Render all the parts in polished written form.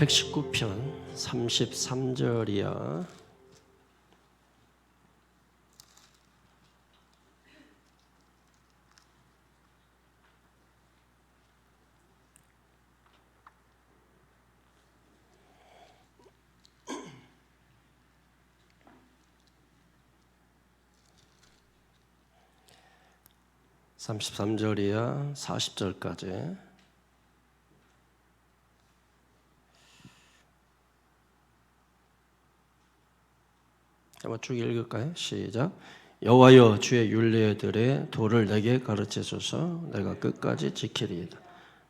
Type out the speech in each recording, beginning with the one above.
119편 33절이야. (33절이야) 40절까지 한번 쭉 읽을까요? 시작. 여호와여, 주의 율례들의 도를 내게 가르치소서. 내가 끝까지 지키리이다.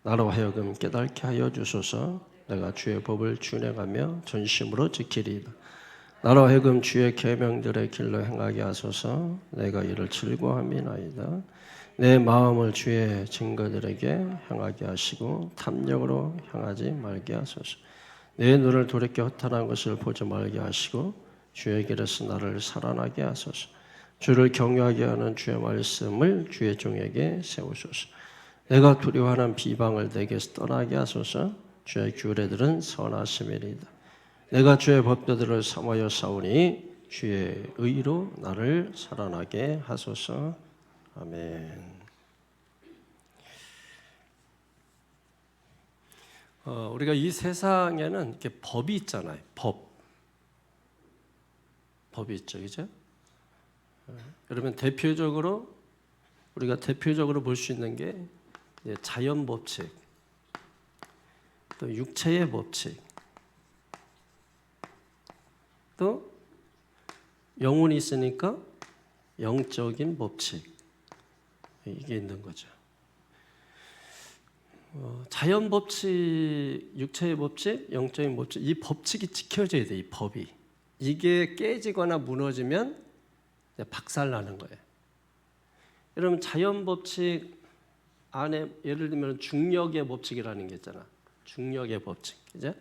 나로 하여금 깨닫게 하여 주소서. 내가 주의 법을 준행하며 전심으로 지키리이다. 나로 하여금 주의 계명들의 길로 행하게 하소서. 내가 이를 즐거워함이나이다. 내 마음을 주의 증거들에게 향하게 하시고 탐욕으로 향하지 말게 하소서. 내 눈을 돌이켜 허탄한 것을 보지 말게 하시고 주의 길에서 나를 살아나게 하소서. 주를 경외하게 하는 주의 말씀을 주의 종에게 세우소서. 내가 두려워하는 비방을 내게서 떠나게 하소서. 주의 규례들은 선하심이리이다. 내가 주의 법도들을 삼하여 싸우니 주의 의로 나를 살아나게 하소서. 아멘. 우리가 이 세상에는 이렇게 법이 있잖아요. 법이 있죠, 그죠? 그러면 우리가 대표적으로 볼 수 있는 게 자연 법칙, 또 육체의 법칙, 또 영혼이 있으니까 영적인 법칙, 이게 있는 거죠. 자연 법칙, 육체의 법칙, 영적인 법칙, 이 법칙이 지켜져야 돼. 이 법이. 이게 깨지거나 무너지면 박살나는 거예요. 여러분, 자연 법칙 안에 예를 들면 중력의 법칙이라는 게 있잖아. 중력의 법칙, 그죠?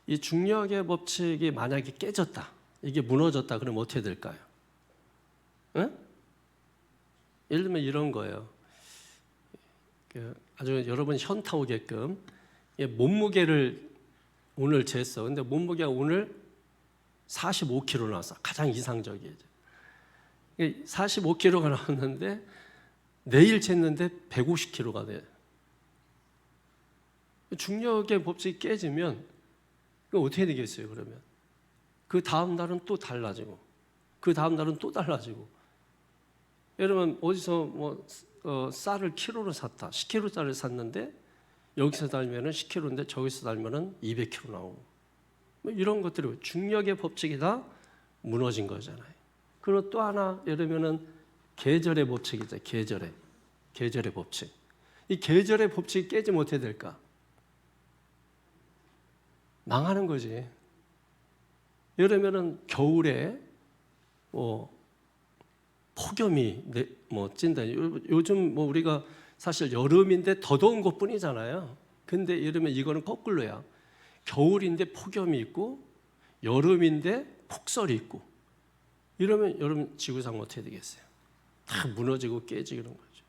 이 중력의 법칙이 만약에 깨졌다, 이게 무너졌다, 그러면 어떻게 될까요? 응? 예를 들면 이런 거예요. 아주 여러분 현타 오게끔 몸무게를 오늘 쟀어. 근데 몸무게가 오늘 45kg 나왔어. 가장 이상적이에요. 45kg가 나왔는데 내일 쟀는데 150kg가 돼. 중력의 법칙이 깨지면 어떻게 되겠어요? 그러면 그 다음 날은 또 달라지고, 그 다음 날은 또 달라지고. 여러분 어디서 쌀을 키로로 샀다, 10kg짜리를 샀는데 여기서 달면은 10kg인데 저기서 달면은 200kg 나오고, 이런 것들이 중력의 법칙이 다 무너진 거잖아요. 그리고 또 하나 예를 들면은 계절의 법칙이죠. 계절의 법칙. 이 계절의 법칙이 깨지면 어떻게 될까? 망하는 거지. 예를 들면은 겨울에 폭염이 찐다. 요즘 우리가 사실 여름인데 더 더운 것뿐이잖아요. 근데 예를 들면 이거는 거꾸로야. 겨울인데 폭염이 있고 여름인데 폭설이 있고, 이러면 여러분 지구상 어떻게 되겠어요? 다 무너지고 깨지는 거죠.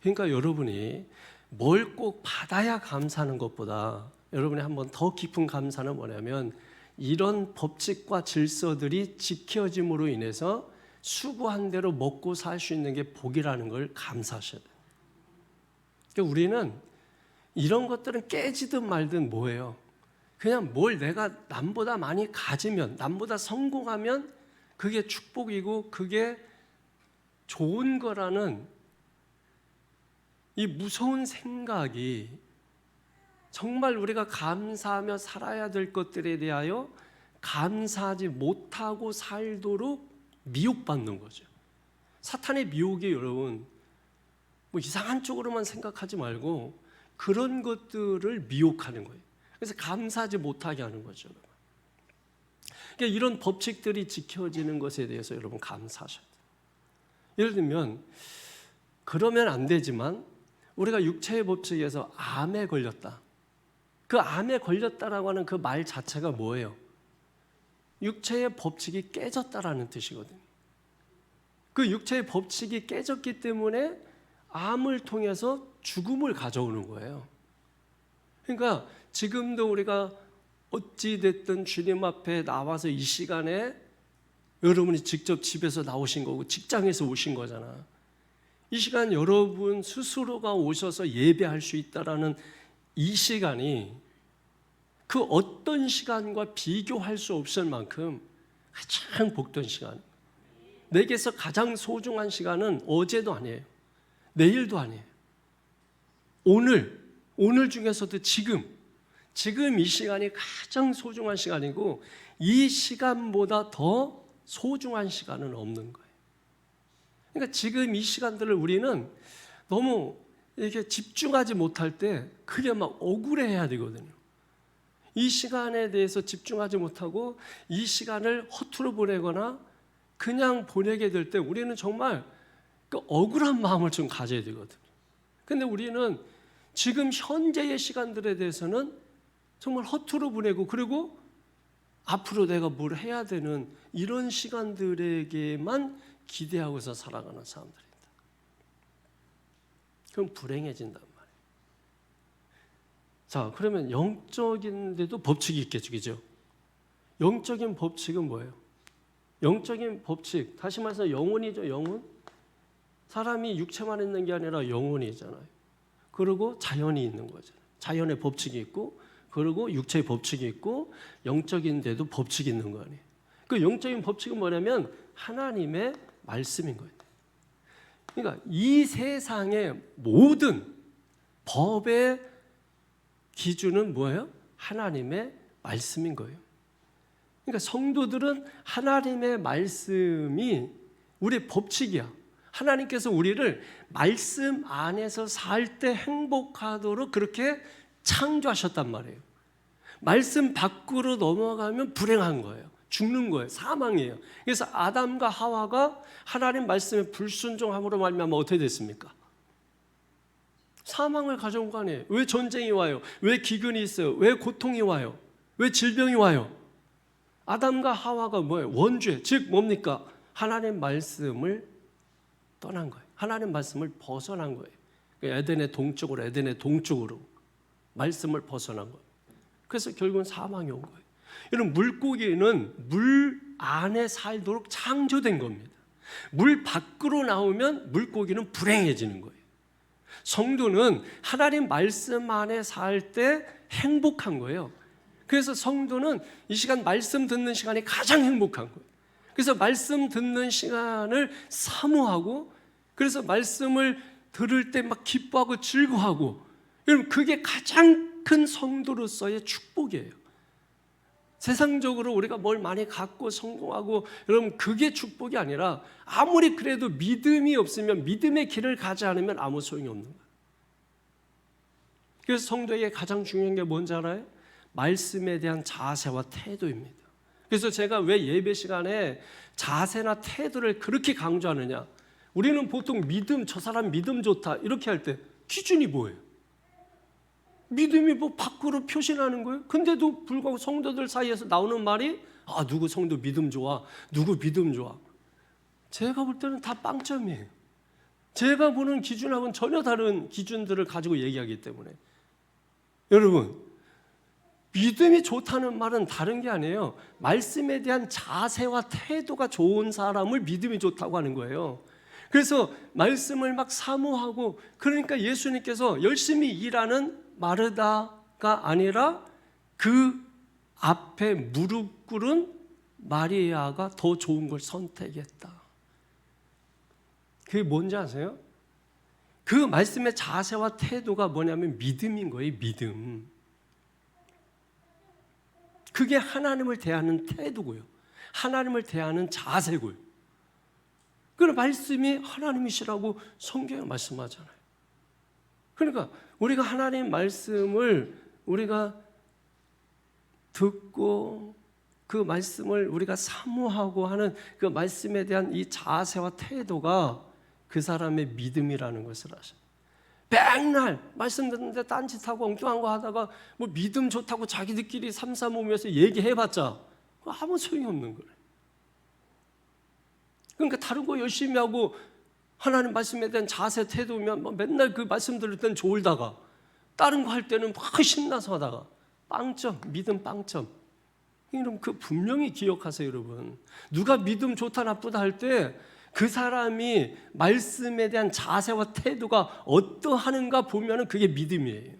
그러니까 여러분이 뭘 꼭 받아야 감사하는 것보다 여러분이 한번 더 깊은 감사는 뭐냐면 이런 법칙과 질서들이 지켜짐으로 인해서 수고한 대로 먹고 살 수 있는 게 복이라는 걸 감사하셔야 돼요. 그러니까 우리는 이런 것들은 깨지든 말든 뭐예요? 그냥 뭘 내가 남보다 많이 가지면, 남보다 성공하면 그게 축복이고 그게 좋은 거라는 이 무서운 생각이 정말 우리가 감사하며 살아야 될 것들에 대하여 감사하지 못하고 살도록 미혹받는 거죠. 사탄의 미혹이 여러분 이상한 쪽으로만 생각하지 말고 그런 것들을 미혹하는 거예요. 그래서 감사하지 못하게 하는 거죠. 그러니까 이런 법칙들이 지켜지는 것에 대해서 여러분 감사하셔야 돼요. 예를 들면 그러면 안 되지만 우리가 육체의 법칙에서 암에 걸렸다. 그 암에 걸렸다라고 하는 그 말 자체가 뭐예요? 육체의 법칙이 깨졌다라는 뜻이거든요. 그 육체의 법칙이 깨졌기 때문에 암을 통해서 죽음을 가져오는 거예요. 그러니까 지금도 우리가 어찌 됐든 주님 앞에 나와서 이 시간에 여러분이 직접 집에서 나오신 거고 직장에서 오신 거잖아. 이 시간 여러분 스스로가 오셔서 예배할 수 있다라는 이 시간이 그 어떤 시간과 비교할 수 없을 만큼 가장 복된 시간. 내게서 가장 소중한 시간은 어제도 아니에요. 내일도 아니에요. 오늘 중에서도 지금 이 시간이 가장 소중한 시간이고 이 시간보다 더 소중한 시간은 없는 거예요. 그러니까 지금 이 시간들을 우리는 너무 이렇게 집중하지 못할 때 그게 막 억울해야 되거든요. 이 시간에 대해서 집중하지 못하고 이 시간을 허투루 보내거나 그냥 보내게 될 때 우리는 정말 그 억울한 마음을 좀 가져야 되거든요. 근데 우리는 지금 현재의 시간들에 대해서는 정말 허투루 보내고 그리고 앞으로 내가 뭘 해야 되는 이런 시간들에게만 기대하고서 살아가는 사람들이다. 그럼 불행해진단 말이에요. 자, 그러면 영적인데도 법칙이 있겠죠, 그죠? 영적인 법칙은 뭐예요? 영적인 법칙, 다시 말해서 영혼이죠, 영혼. 사람이 육체만 있는 게 아니라 영혼이 있잖아요. 그리고 자연이 있는 거잖아요. 자연의 법칙이 있고, 그리고 육체의 법칙이 있고, 영적인데도 법칙이 있는 거 아니에요. 그 영적인 법칙은 뭐냐면 하나님의 말씀인 거예요. 그러니까 이 세상의 모든 법의 기준은 뭐예요? 하나님의 말씀인 거예요. 그러니까 성도들은 하나님의 말씀이 우리의 법칙이야. 하나님께서 우리를 말씀 안에서 살 때 행복하도록 그렇게 창조하셨단 말이에요. 말씀 밖으로 넘어가면 불행한 거예요. 죽는 거예요. 사망이에요. 그래서 아담과 하와가 하나님 말씀에 불순종함으로 말미암아 어떻게 됐습니까? 사망을 가져온 거 아니에요. 왜 전쟁이 와요? 왜 기근이 있어요? 왜 고통이 와요? 왜 질병이 와요? 아담과 하와가 뭐예요? 원죄, 즉 뭡니까? 하나님 말씀을 떠난 거예요. 하나님 말씀을 벗어난 거예요. 에덴의 동쪽으로 말씀을 벗어난 거예요. 그래서 결국은 사망이 온 거예요. 여러분, 물고기는 물 안에 살도록 창조된 겁니다. 물 밖으로 나오면 물고기는 불행해지는 거예요. 성도는 하나님 말씀 안에 살 때 행복한 거예요. 그래서 성도는 이 시간 말씀 듣는 시간이 가장 행복한 거예요. 그래서 말씀 듣는 시간을 사모하고, 그래서 말씀을 들을 때 막 기뻐하고 즐거워하고, 여러분 그게 가장 큰 성도로서의 축복이에요. 세상적으로 우리가 뭘 많이 갖고 성공하고, 여러분 그게 축복이 아니라 아무리 그래도 믿음이 없으면, 믿음의 길을 가지 않으면 아무 소용이 없는 거예요. 그래서 성도에게 가장 중요한 게 뭔지 알아요? 말씀에 대한 자세와 태도입니다. 그래서 제가 왜 예배 시간에 자세나 태도를 그렇게 강조하느냐? 우리는 보통 믿음, 저 사람 믿음 좋다 이렇게 할 때 기준이 뭐예요? 믿음이 뭐 밖으로 표시나는 거예요? 근데도 불구하고 성도들 사이에서 나오는 말이 누구 성도 믿음 좋아, 누구 믿음 좋아. 제가 볼 때는 다 빵점이에요. 제가 보는 기준하고는 전혀 다른 기준들을 가지고 얘기하기 때문에. 여러분, 믿음이 좋다는 말은 다른 게 아니에요. 말씀에 대한 자세와 태도가 좋은 사람을 믿음이 좋다고 하는 거예요. 그래서 말씀을 막 사모하고, 그러니까 예수님께서 열심히 일하는 마르다가 아니라 그 앞에 무릎 꿇은 마리아가 더 좋은 걸 선택했다. 그게 뭔지 아세요? 그 말씀의 자세와 태도가 뭐냐면 믿음인 거예요. 믿음. 그게 하나님을 대하는 태도고요. 하나님을 대하는 자세고요. 그 말씀이 하나님이시라고 성경에 말씀하잖아요. 그러니까 우리가 하나님 말씀을 우리가 듣고 그 말씀을 우리가 사모하고 하는 그 말씀에 대한 이 자세와 태도가 그 사람의 믿음이라는 것을 아셔요. 맨날 말씀 듣는데 딴짓하고 엉뚱한 거 하다가 뭐 믿음 좋다고 자기들끼리 삼삼오면서 얘기해봤자 아무 소용이 없는 거예요. 그러니까 다른 거 열심히 하고 하나님 말씀에 대한 자세 태도면 맨날 그 말씀 들을 땐 졸다가 다른 거 할 때는 막 신나서 하다가 빵점, 믿음 빵점. 여러분 그 분명히 기억하세요, 여러분. 누가 믿음 좋다 나쁘다 할 때 그 사람이 말씀에 대한 자세와 태도가 어떠하는가 보면은 그게 믿음이에요.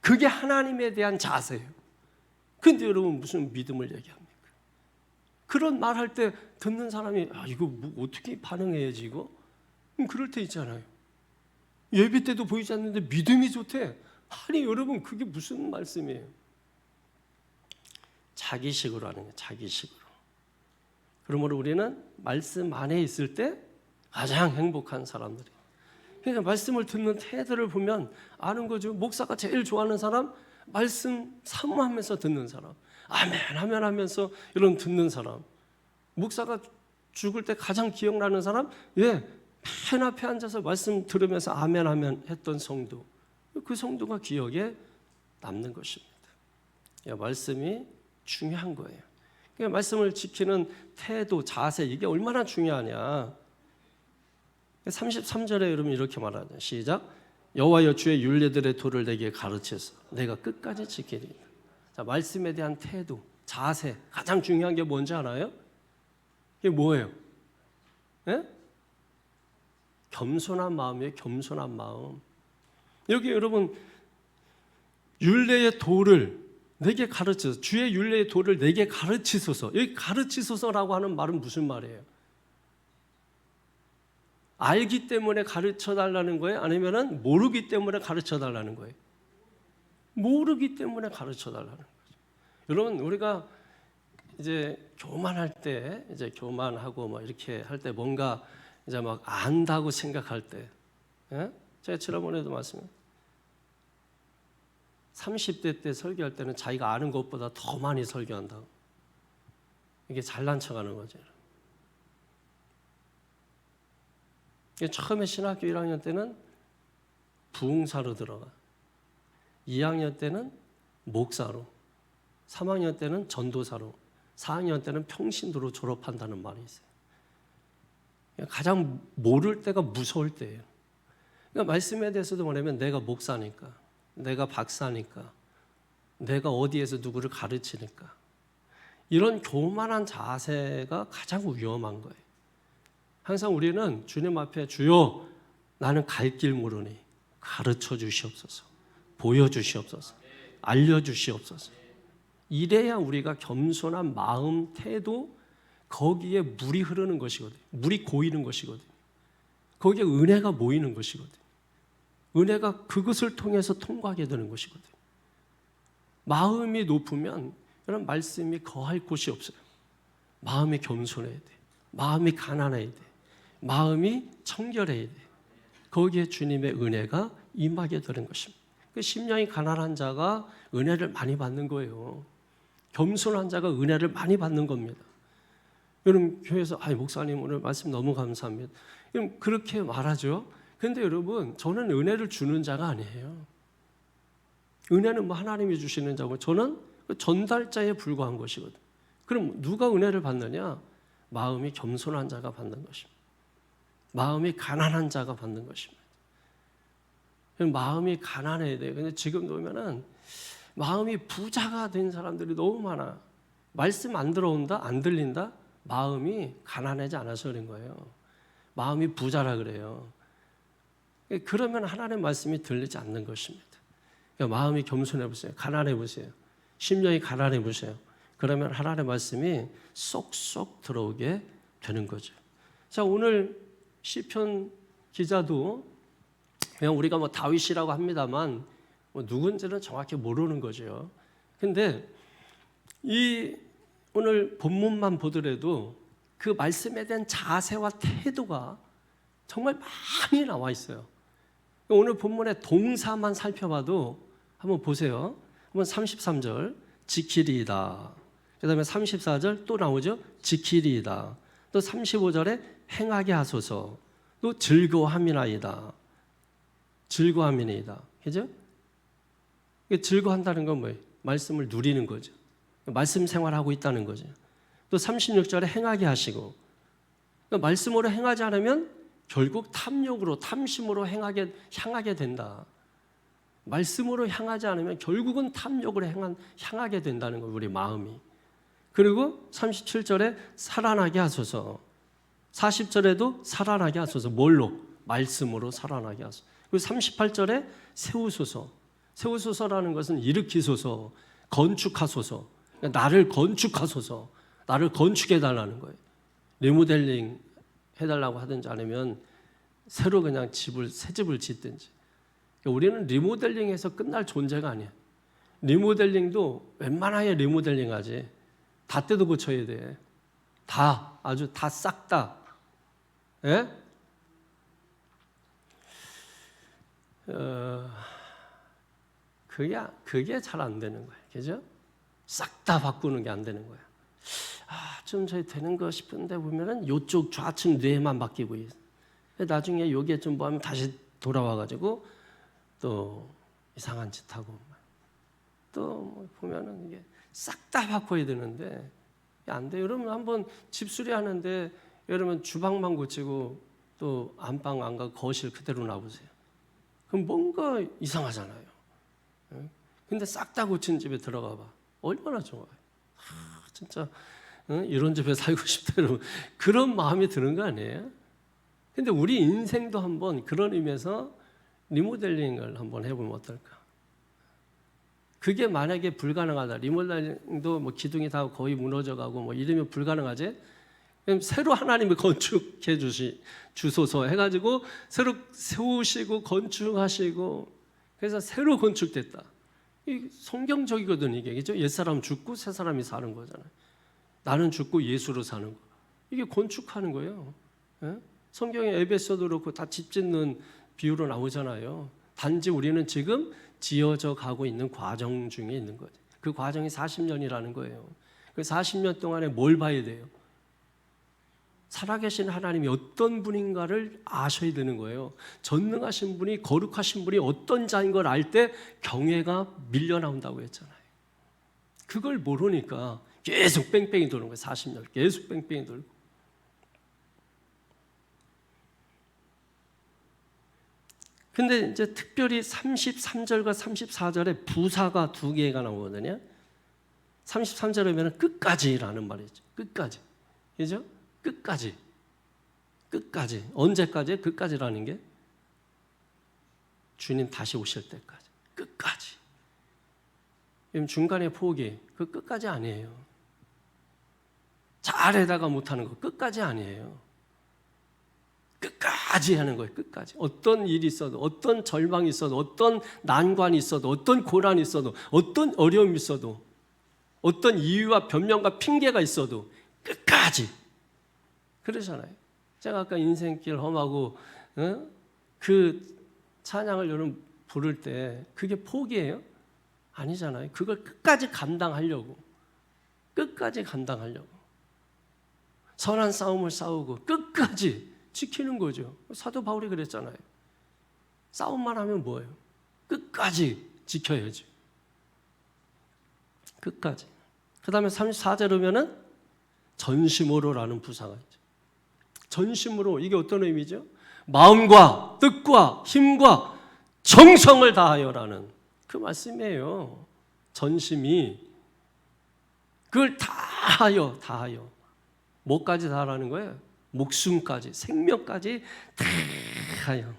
그게 하나님에 대한 자세예요. 근데 여러분 무슨 믿음을 얘기합니까? 그런 말 할 때 듣는 사람이 이거 뭐 어떻게 반응해야지 이거? 그럴 때 있잖아요. 예배 때도 보이지 않는데 믿음이 좋대. 아니 여러분 그게 무슨 말씀이에요? 자기식으로 하는 거예요. 자기식으로. 그러므로 우리는 말씀 안에 있을 때 가장 행복한 사람들이에요. 그러니까 말씀을 듣는 태도를 보면 아는 거죠. 목사가 제일 좋아하는 사람, 말씀 사모하면서 듣는 사람, 아멘 아멘 하면서 이런 듣는 사람. 목사가 죽을 때 가장 기억나는 사람, 맨 앞에 앉아서 말씀 들으면서 아멘 아멘 했던 성도. 그 성도가 기억에 남는 것입니다. 말씀이 중요한 거예요. 그러니까 말씀을 지키는 태도, 자세 이게 얼마나 중요하냐. 33절에 여러분 이렇게 말하죠. 시작. 여호와여 주의 율례들의 도를 내게 가르쳐서 내가 끝까지 지키리이다. 자, 말씀에 대한 태도, 자세 가장 중요한 게 뭔지 알아요? 이게 뭐예요? 예? 겸손한 마음이에요. 겸손한 마음. 여기 여러분 율례의 도를 내게 가르쳐서 주의 율례의 도를 내게 가르치소서. 여기 가르치소서라고 하는 말은 무슨 말이에요? 알기 때문에 가르쳐달라는 거예요? 아니면 모르기 때문에 가르쳐달라는 거예요? 모르기 때문에 가르쳐달라는 거죠. 여러분 우리가 이제 교만할 때 이제 교만하고 뭐 이렇게 할 때 뭔가 이제 막 안다고 생각할 때, 예? 제가 지난번에도 말씀했어요. 30대 때 설교할 때는 자기가 아는 것보다 더 많이 설교한다고. 이게 잘난 척하는 거죠. 처음에 신학교 1학년 때는 부흥사로 들어가. 2학년 때는 목사로. 3학년 때는 전도사로. 4학년 때는 평신도로 졸업한다는 말이 있어요. 가장 모를 때가 무서울 때예요. 그러니까 말씀에 대해서도 뭐냐면 내가 목사니까, 내가 박사니까, 내가 어디에서 누구를 가르치니까 이런 교만한 자세가 가장 위험한 거예요. 항상 우리는 주님 앞에 주여 나는 갈 길 모르니 가르쳐 주시옵소서, 보여주시옵소서, 알려주시옵소서. 이래야 우리가 겸손한 마음, 태도, 거기에 물이 흐르는 것이거든요. 물이 고이는 것이거든요. 거기에 은혜가 모이는 것이거든요. 은혜가 그것을 통해서 통과하게 되는 것이거든요. 마음이 높으면 이런 말씀이 거할 곳이 없어요. 마음이 겸손해야 돼. 마음이 가난해야 돼. 마음이 청결해야 돼. 거기에 주님의 은혜가 임하게 되는 것입니다. 그 심령이 가난한 자가 은혜를 많이 받는 거예요. 겸손한 자가 은혜를 많이 받는 겁니다. 여러분 교회에서 목사님 오늘 말씀 너무 감사합니다. 여러분 그렇게 말하죠. 그런데 여러분 저는 은혜를 주는 자가 아니에요. 은혜는 뭐 하나님이 주시는 자고 저는 전달자에 불과한 것이거든요. 그럼 누가 은혜를 받느냐? 마음이 겸손한 자가 받는 것입니다. 마음이 가난한 자가 받는 것입니다. 마음이 가난해야 돼요. 근데 지금 보면은 마음이 부자가 된 사람들이 너무 많아. 말씀 안 들어온다, 안 들린다. 마음이 가난하지 않아서 그런 거예요. 마음이 부자라 그래요. 그러면 하나님의 말씀이 들리지 않는 것입니다. 그러니까 마음이 겸손해 보세요. 가난해 보세요. 심령이 가난해 보세요. 그러면 하나님의 말씀이 쏙쏙 들어오게 되는 거죠. 자, 오늘 시편 기자도 그냥 우리가 뭐 다윗이라고 합니다만 뭐 누군지는 정확히 모르는 거죠. 근데 이 오늘 본문만 보더라도 그 말씀에 대한 자세와 태도가 정말 많이 나와 있어요. 오늘 본문의 동사만 살펴봐도 한번 보세요. 한번 33절 지키리이다. 그 다음에 34절 또 나오죠. 지키리이다. 또 35절에 행하게 하소서. 또 즐거워함이나이다. 즐거워함이니이다. 그죠? 즐거워한다는 건 뭐예요? 말씀을 누리는 거죠. 말씀 생활하고 있다는 거죠. 또 36절에 행하게 하시고, 그러니까 말씀으로 행하지 않으면 결국 탐욕으로 탐심으로 향하게 된다. 말씀으로 향하지 않으면 결국은 탐욕으로 향하게 된다는 거예요. 우리 마음이. 그리고 37절에 살아나게 하소서. 40절에도 살아나게 하소서. 뭘로? 말씀으로 살아나게 하소서. 그리고 38절에 세우소서. 세우소서라는 것은 일으키소서, 건축하소서. 나를 건축하소서. 나를 건축해달라는 거예요. 리모델링 해달라고 하든지 아니면 새로 그냥 새 집을 짓든지. 우리는 리모델링해서 끝날 존재가 아니야. 리모델링도 웬만하면 리모델링하지. 다 뜯어 고쳐야 돼. 다, 아주 다 싹 다. 예? 그게 잘 안 되는 거예요. 그죠? 싹 다 바꾸는 게 안 되는 거예요. 좀 저희 되는 거 싶은데 보면은 요쪽 좌측 뇌만 바뀌고 있어요. 나중에 여기에 좀 뭐 하면 다시 돌아와가지고 또 이상한 짓 하고 또 보면은 이게 싹 다 바꿔야 되는데 안 돼요. 여러분 한번 집 수리하는데 여러분 주방만 고치고 또 안방 안 가고 거실 그대로 놔보세요. 그럼 뭔가 이상하잖아요. 근데 싹 다 고친 집에 들어가 봐. 얼마나 좋아요. 진짜 이런 집에 살고 싶다 여러분. 그런 마음이 드는 거 아니에요? 근데 우리 인생도 한번 그런 의미에서 리모델링을 한번 해보면 어떨까? 그게 만약에 불가능하다. 리모델링도 뭐 기둥이 다 거의 무너져가고 뭐 이러면 불가능하지? 그럼 새로 하나님이 건축해 주소서 해가지고 새로 세우시고 건축하시고 그래서 새로 건축됐다. 이 성경적이거든 이게. 그죠? 옛사람 죽고 새 사람이 사는 거잖아요. 나는 죽고 예수로 사는 거. 이게 건축하는 거예요. 예? 성경에 에베소도 그렇고 다 집 짓는 비유로 나오잖아요. 단지 우리는 지금 지어져 가고 있는 과정 중에 있는 거죠. 그 과정이 40년이라는 거예요. 그 40년 동안에 뭘 봐야 돼요? 살아계신 하나님이 어떤 분인가를 아셔야 되는 거예요. 전능하신 분이, 거룩하신 분이 어떤 자인 걸 알 때 경외가 밀려나온다고 했잖아요. 그걸 모르니까 계속 뺑뺑이 도는 거예요. 40년 계속 뺑뺑이 돌고. 근데 이제 특별히 33절과 34절에 부사가 두 개가 나오거든요. 33절에 보면 끝까지라는 말이죠. 끝까지. 그죠? 끝까지. 끝까지. 언제까지? 끝까지라는 게 주님 다시 오실 때까지. 끝까지. 중간에 포기. 그 끝까지 아니에요. 잘해다가 못하는 거 끝까지 아니에요. 끝까지 하는 거예요. 끝까지. 어떤 일이 있어도, 어떤 절망이 있어도, 어떤 난관이 있어도, 어떤 고난이 있어도, 어떤 어려움이 있어도, 어떤 이유와 변명과 핑계가 있어도 끝까지. 그러잖아요. 제가 아까 인생길 험하고 그 찬양을 여러분 부를 때 그게 포기예요? 아니잖아요. 그걸 끝까지 감당하려고. 끝까지 감당하려고. 선한 싸움을 싸우고 끝까지 지키는 거죠. 사도 바울이 그랬잖아요. 싸움만 하면 뭐예요? 끝까지 지켜야지. 끝까지. 그 다음에 34절에 보면은 전심으로라는 부사가 있죠. 전심으로, 이게 어떤 의미죠? 마음과 뜻과 힘과 정성을 다하여라는 그 말씀이에요. 전심이 그걸 다하여. 뭐까지 다하라는 거예요? 목숨까지, 생명까지 다하여.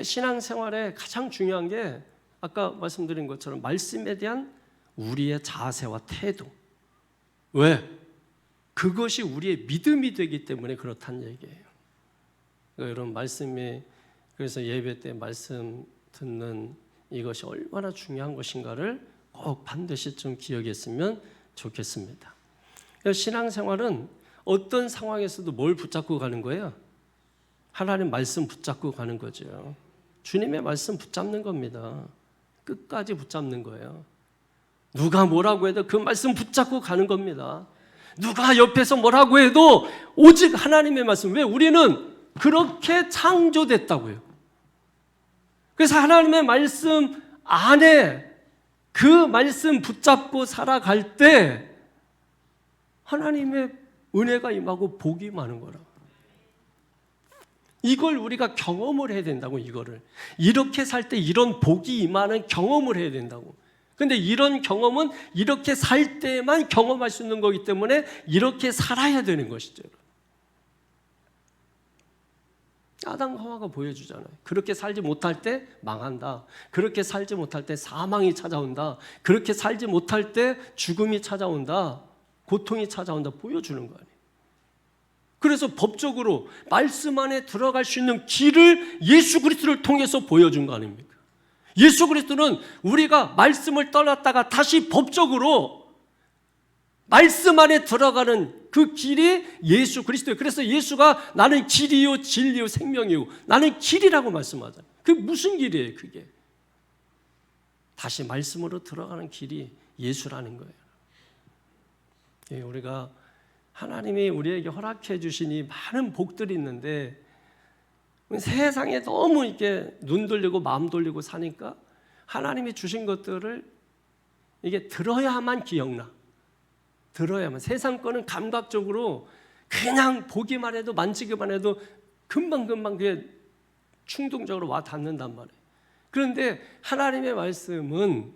신앙생활에 가장 중요한 게 아까 말씀드린 것처럼 말씀에 대한 우리의 자세와 태도. 왜? 그것이 우리의 믿음이 되기 때문에 그렇다는 얘기예요. 여러분 말씀이, 그래서 예배 때 말씀 듣는 이것이 얼마나 중요한 것인가를 꼭 반드시 좀 기억했으면 좋겠습니다. 신앙생활은 어떤 상황에서도 뭘 붙잡고 가는 거예요? 하나님 말씀 붙잡고 가는 거죠. 주님의 말씀 붙잡는 겁니다. 끝까지 붙잡는 거예요. 누가 뭐라고 해도 그 말씀 붙잡고 가는 겁니다. 누가 옆에서 뭐라고 해도 오직 하나님의 말씀. 왜? 우리는 그렇게 창조됐다고요. 그래서 하나님의 말씀 안에 그 말씀 붙잡고 살아갈 때 하나님의 은혜가 임하고 복이 많은 거라. 이걸 우리가 경험을 해야 된다고. 이거를 이렇게 살 때 이런 복이 임하는 경험을 해야 된다고. 근데 이런 경험은 이렇게 살 때만 경험할 수 있는 거기 때문에 이렇게 살아야 되는 것이죠. 아담과 하와가 보여주잖아요. 그렇게 살지 못할 때 망한다. 그렇게 살지 못할 때 사망이 찾아온다. 그렇게 살지 못할 때 죽음이 찾아온다. 고통이 찾아온다. 보여주는 거 아니에요. 그래서 법적으로 말씀 안에 들어갈 수 있는 길을 예수 그리스도를 통해서 보여준 거 아닙니까? 예수 그리스도는 우리가 말씀을 떠났다가 다시 법적으로 말씀 안에 들어가는 그 길이 예수 그리스도예요. 그래서 예수가 나는 길이요 진리요 생명이요, 나는 길이라고 말씀하잖아요. 그게 무슨 길이에요? 그게 다시 말씀으로 들어가는 길이 예수라는 거예요. 예, 우리가 하나님이 우리에게 허락해 주신 이 많은 복들이 있는데 세상에 너무 이렇게 눈 돌리고 마음 돌리고 사니까 하나님이 주신 것들을 이게 들어야만 기억나. 들어야만. 세상 거는 감각적으로 그냥 보기만 해도 만지기만 해도 금방금방 그게 충동적으로 와 닿는단 말이에요. 그런데 하나님의 말씀은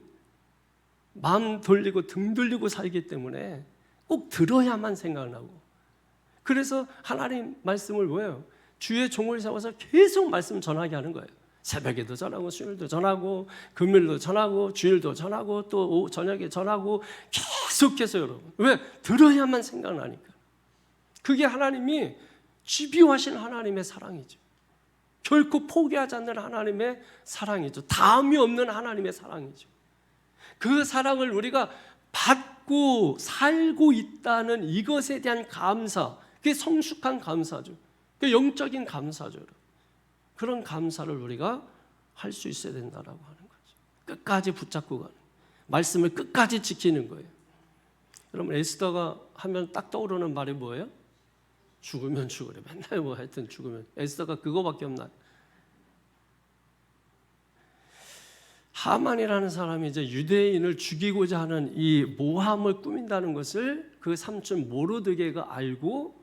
마음 돌리고 등 돌리고 살기 때문에 꼭 들어야만 생각나고, 그래서 하나님 말씀을 뭐예요? 주의 종을 세워서 계속 말씀 전하게 하는 거예요. 새벽에도 전하고 수요일도 전하고 금요일도 전하고 주일도 전하고 또 저녁에 전하고 계속해서 여러분. 왜? 들어야만 생각나니까. 그게 하나님이 집요하신 하나님의 사랑이죠. 결코 포기하지 않는 하나님의 사랑이죠. 다음이 없는 하나님의 사랑이죠. 그 사랑을 우리가 받고 살고 있다는 이것에 대한 감사, 그게 성숙한 감사죠. 그 영적인 감사죠. 그런 감사를 우리가 할 수 있어야 된다라고 하는 거죠. 끝까지 붙잡고 가는, 말씀을 끝까지 지키는 거예요. 여러분, 에스더가 하면 딱 떠오르는 말이 뭐예요? 죽으면 죽으래. 맨날 뭐 하여튼 죽으면. 에스더가 그거밖에 없나요? 하만이라는 사람이 이제 유대인을 죽이고자 하는 이 모함을 꾸민다는 것을 그 삼촌 모르드게가 알고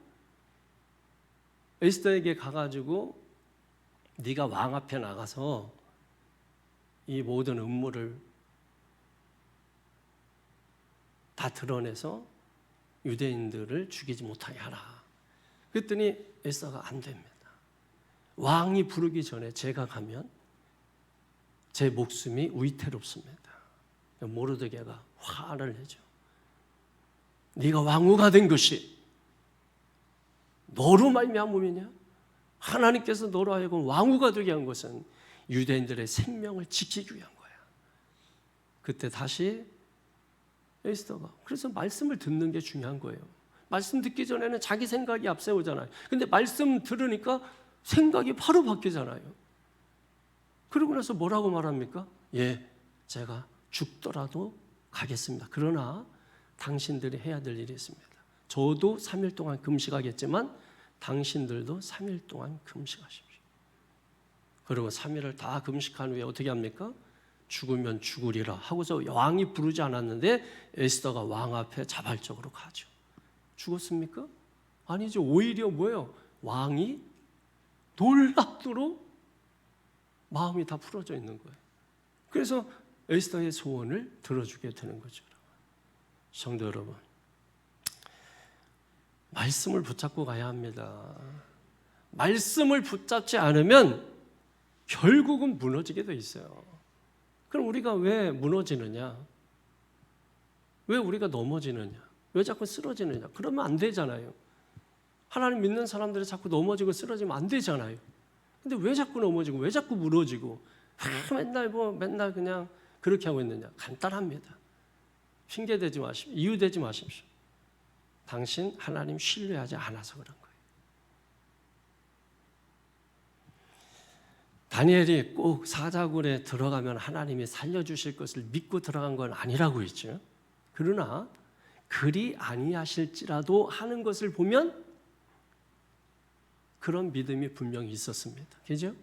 에스더에게 가가지고 네가 왕 앞에 나가서 이 모든 음모를 다 드러내서 유대인들을 죽이지 못하게 하라. 그랬더니 에스더가 안 됩니다. 왕이 부르기 전에 제가 가면 제 목숨이 위태롭습니다. 모르드게가 화를 내죠. 네가 왕후가 된 것이 너로 말미암음이냐? 하나님께서 너로 하여금 왕후가 되게 한 것은 유대인들의 생명을 지키기 위한 거야. 그때 다시 에스더가, 그래서 말씀을 듣는 게 중요한 거예요. 말씀 듣기 전에는 자기 생각이 앞세우잖아요. 근데 말씀 들으니까 생각이 바로 바뀌잖아요. 그러고 나서 뭐라고 말합니까? 예, 제가 죽더라도 가겠습니다. 그러나 당신들이 해야 될 일이 있습니다. 저도 3일 동안 금식하겠지만 당신들도 3일 동안 금식하십시오. 그리고 3일을 다 금식한 후에 어떻게 합니까? 죽으면 죽으리라 하고서 왕이 부르지 않았는데 에스더가 왕 앞에 자발적으로 가죠. 죽었습니까? 아니죠. 오히려 뭐예요? 왕이 놀랍도록 마음이 다 풀어져 있는 거예요. 그래서 에스더의 소원을 들어주게 되는 거죠. 성도 여러분, 말씀을 붙잡고 가야 합니다. 말씀을 붙잡지 않으면 결국은 무너지게 돼 있어요. 그럼 우리가 왜 무너지느냐? 왜 우리가 넘어지느냐? 왜 자꾸 쓰러지느냐? 그러면 안 되잖아요. 하나님 믿는 사람들이 자꾸 넘어지고 쓰러지면 안 되잖아요. 근데 왜 자꾸 넘어지고 왜 자꾸 무너지고 맨날 그냥 그렇게 하고 있느냐? 간단합니다. 핑계대지 마십시오. 이유대지 마십시오. 당신 하나님 신뢰하지 않아서 그런 거예요. 다니엘이 꼭 사자굴에 들어가면 하나님이 살려주실 것을 믿고 들어간 건 아니라고 했죠. 그러나 그리 아니하실지라도 하는 것을 보면 그런 믿음이 분명히 있었습니다. 그죠?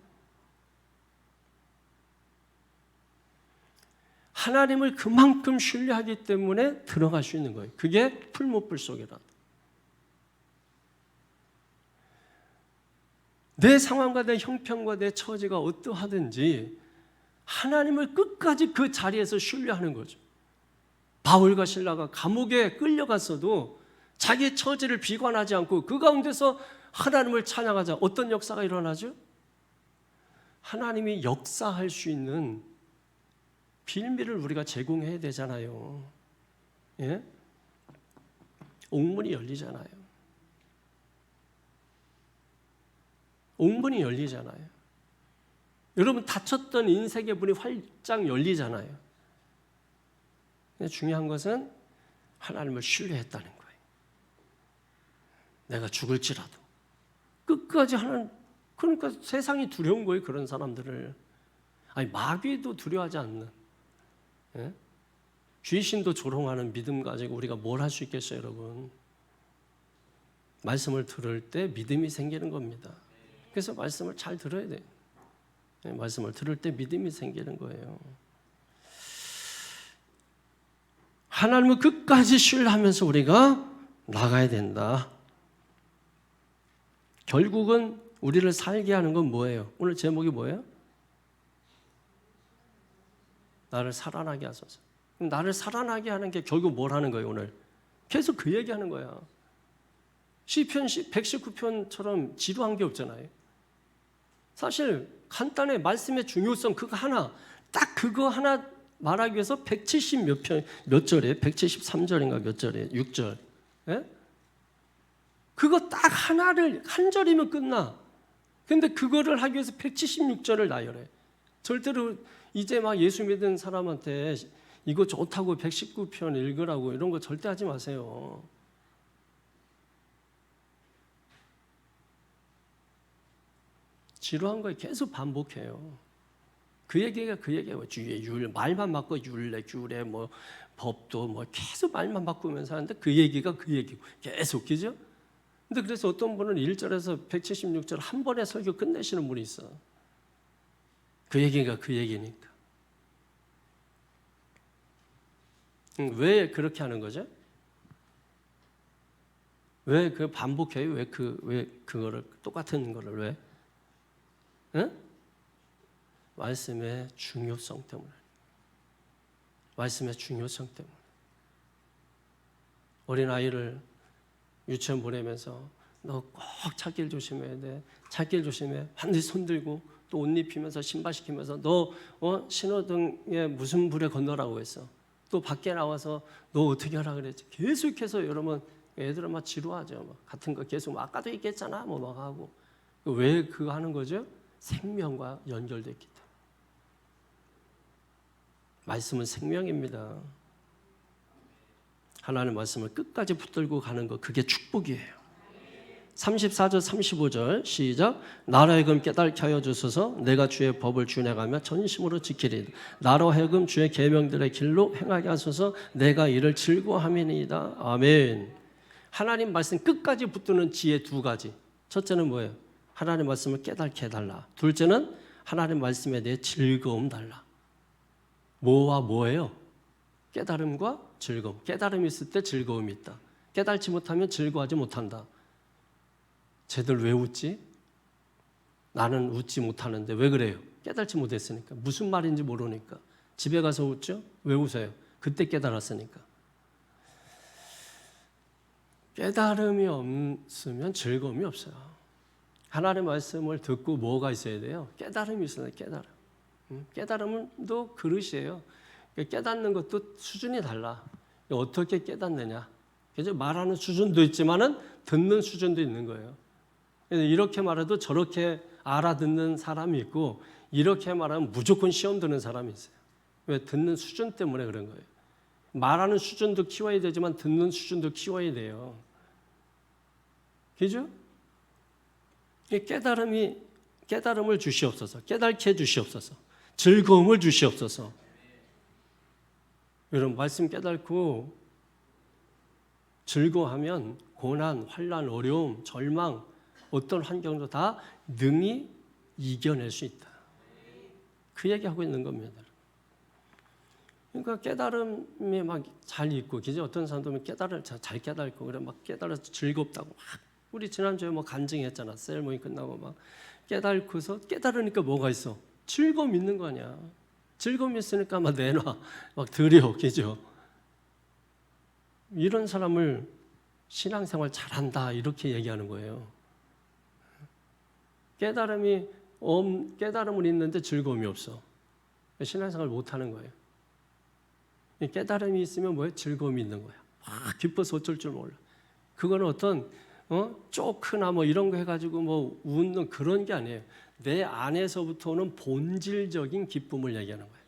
하나님을 그만큼 신뢰하기 때문에 들어갈 수 있는 거예요. 그게 풀무불 속이라. 내 상황과 내 형편과 내 처지가 어떠하든지 하나님을 끝까지 그 자리에서 신뢰하는 거죠. 바울과 실라가 감옥에 끌려갔어도 자기 처지를 비관하지 않고 그 가운데서 하나님을 찬양하자. 어떤 역사가 일어나죠? 하나님이 역사할 수 있는 빌미를 우리가 제공해야 되잖아요. 예? 옥문이 열리잖아요. 옥문이 열리잖아요. 여러분 닫혔던 인생의 문이 활짝 열리잖아요. 근데 중요한 것은 하나님을 신뢰했다는 거예요. 내가 죽을지라도 끝까지 하나님. 그러니까 세상이 두려운 거예요. 그런 사람들을. 아니 마귀도 두려워하지 않는, 예? 귀신도 조롱하는 믿음 가지고 우리가 뭘 할 수 있겠어요, 여러분? 말씀을 들을 때 믿음이 생기는 겁니다. 그래서 말씀을 잘 들어야 돼요. 예, 말씀을 들을 때 믿음이 생기는 거예요. 하나님을 끝까지 신뢰하면서 우리가 나가야 된다. 결국은 우리를 살게 하는 건 뭐예요? 오늘 제목이 뭐예요? 나를 살아나게 하소서. 나를 살아나게 하는 게 결국 뭘 하는 거예요, 오늘? 계속 그 얘기하는 거야. 시편 119편처럼 지루한 게 없잖아요. 사실 간단해. 말씀의 중요성 그거 하나, 딱 그거 하나 말하기 위해서 170 몇 절에 173절인가 몇 절에 6절. 예? 그거 딱 하나를 한 절이면 끝나. 근데 그거를 하기 위해서 176절을 나열해. 절대로 이제 막 예수 믿은 사람한테 이거 좋다고 119편 읽으라고 이런 거 절대 하지 마세요. 지루한 거 계속 반복해요. 그 얘기가 그 얘기예요. 주의 율 말만 바꿔 율례 규례 뭐 법도 뭐 계속 말만 바꾸면서 하는데 그 얘기가 그 얘기고 계속 그죠? 근데 그래서 어떤 분은 1절에서 176절 한 번에 설교 끝내시는 분이 있어. 그 얘기가 그 얘기니까. 왜 그렇게 하는 거죠? 왜 그 반복해요? 왜 그거를 똑같은 거를 왜? 응? 말씀의 중요성 때문에. 말씀의 중요성 때문에. 어린아이를 유치원 보내면서 너 꼭 찾길 조심해야 돼. 찾길 조심해. 반드시 손 들고 또 옷 입히면서 신발 시키면서 너 신호등에 무슨 불에 건너라고 했어. 또 밖에 나와서 너 어떻게 하라 그랬지. 계속해서 여러분 애들은 막 지루하죠. 막 같은 거 계속 아까도 얘기했잖아. 뭐 막 하고. 왜 그거 하는 거죠? 생명과 연결됐기 때문에. 말씀은 생명입니다. 하나님의 말씀을 끝까지 붙들고 가는 것, 그게 축복이에요. 34절 35절 시작. 나로 하여금 깨닫게 하여 주소서. 내가 주의 법을 준행하며 전심으로 지키리이다. 나로 하여금 주의 계명들의 길로 행하게 하소서. 내가 이를 즐거워함이니이다. 아멘. 하나님 말씀 끝까지 붙드는 지혜 두 가지. 첫째는 뭐예요? 하나님 말씀을 깨닫게 해달라. 둘째는 하나님 말씀에 대해 즐거움 달라. 뭐와 뭐예요? 깨달음과 즐거움. 깨달음이 있을 때 즐거움이 있다. 깨달지 못하면 즐거워하지 못한다. 쟤들 왜 웃지? 나는 웃지 못하는데 왜 그래요? 깨달지 못했으니까. 무슨 말인지 모르니까. 집에 가서 웃죠? 왜 웃어요? 그때 깨달았으니까. 깨달음이 없으면 즐거움이 없어요. 하나님의 말씀을 듣고 뭐가 있어야 돼요? 깨달음이 있어야 돼요. 깨달음. 깨달음도 그릇이에요. 깨닫는 것도 수준이 달라. 어떻게 깨닫느냐? 그죠? 말하는 수준도 있지만은 듣는 수준도 있는 거예요. 이렇게 말해도 저렇게 알아듣는 사람이 있고 이렇게 말하면 무조건 시험 드는 사람이 있어요. 왜? 듣는 수준 때문에 그런 거예요. 말하는 수준도 키워야 되지만 듣는 수준도 키워야 돼요. 그죠? 깨달음을 주시옵소서. 깨닫게 해주시옵소서. 즐거움을 주시옵소서. 여러분 말씀 깨닫고 즐거워하면 고난, 환난, 어려움, 절망 어떤 환경도 다 능히 이겨낼 수 있다. 그 얘기하고 있는 겁니다. 그러니까 깨달음이 막 잘 있고, 그죠? 어떤 사람들은 잘 깨달고, 그래 막 깨달아서 즐겁다고 막 우리 지난주에 뭐 간증했잖아. 셀 모임 끝나고 막 깨달고서 깨달으니까 뭐가 있어? 즐거움 있는 거 아니야. 즐거움 있으니까 막 내놔, 막 드려, 그죠? 이런 사람을 신앙생활 잘한다 이렇게 얘기하는 거예요. 깨달음은 있는데 즐거움이 없어. 신앙생활 못하는 거예요. 깨달음이 있으면 뭐예요? 즐거움이 있는 거야. 막 기뻐서 어쩔 줄 몰라. 그거는 어떤 쪼크나 뭐 이런 거 해가지고 뭐 웃는 그런 게 아니에요. 내 안에서부터 오는 본질적인 기쁨을 얘기하는 거예요.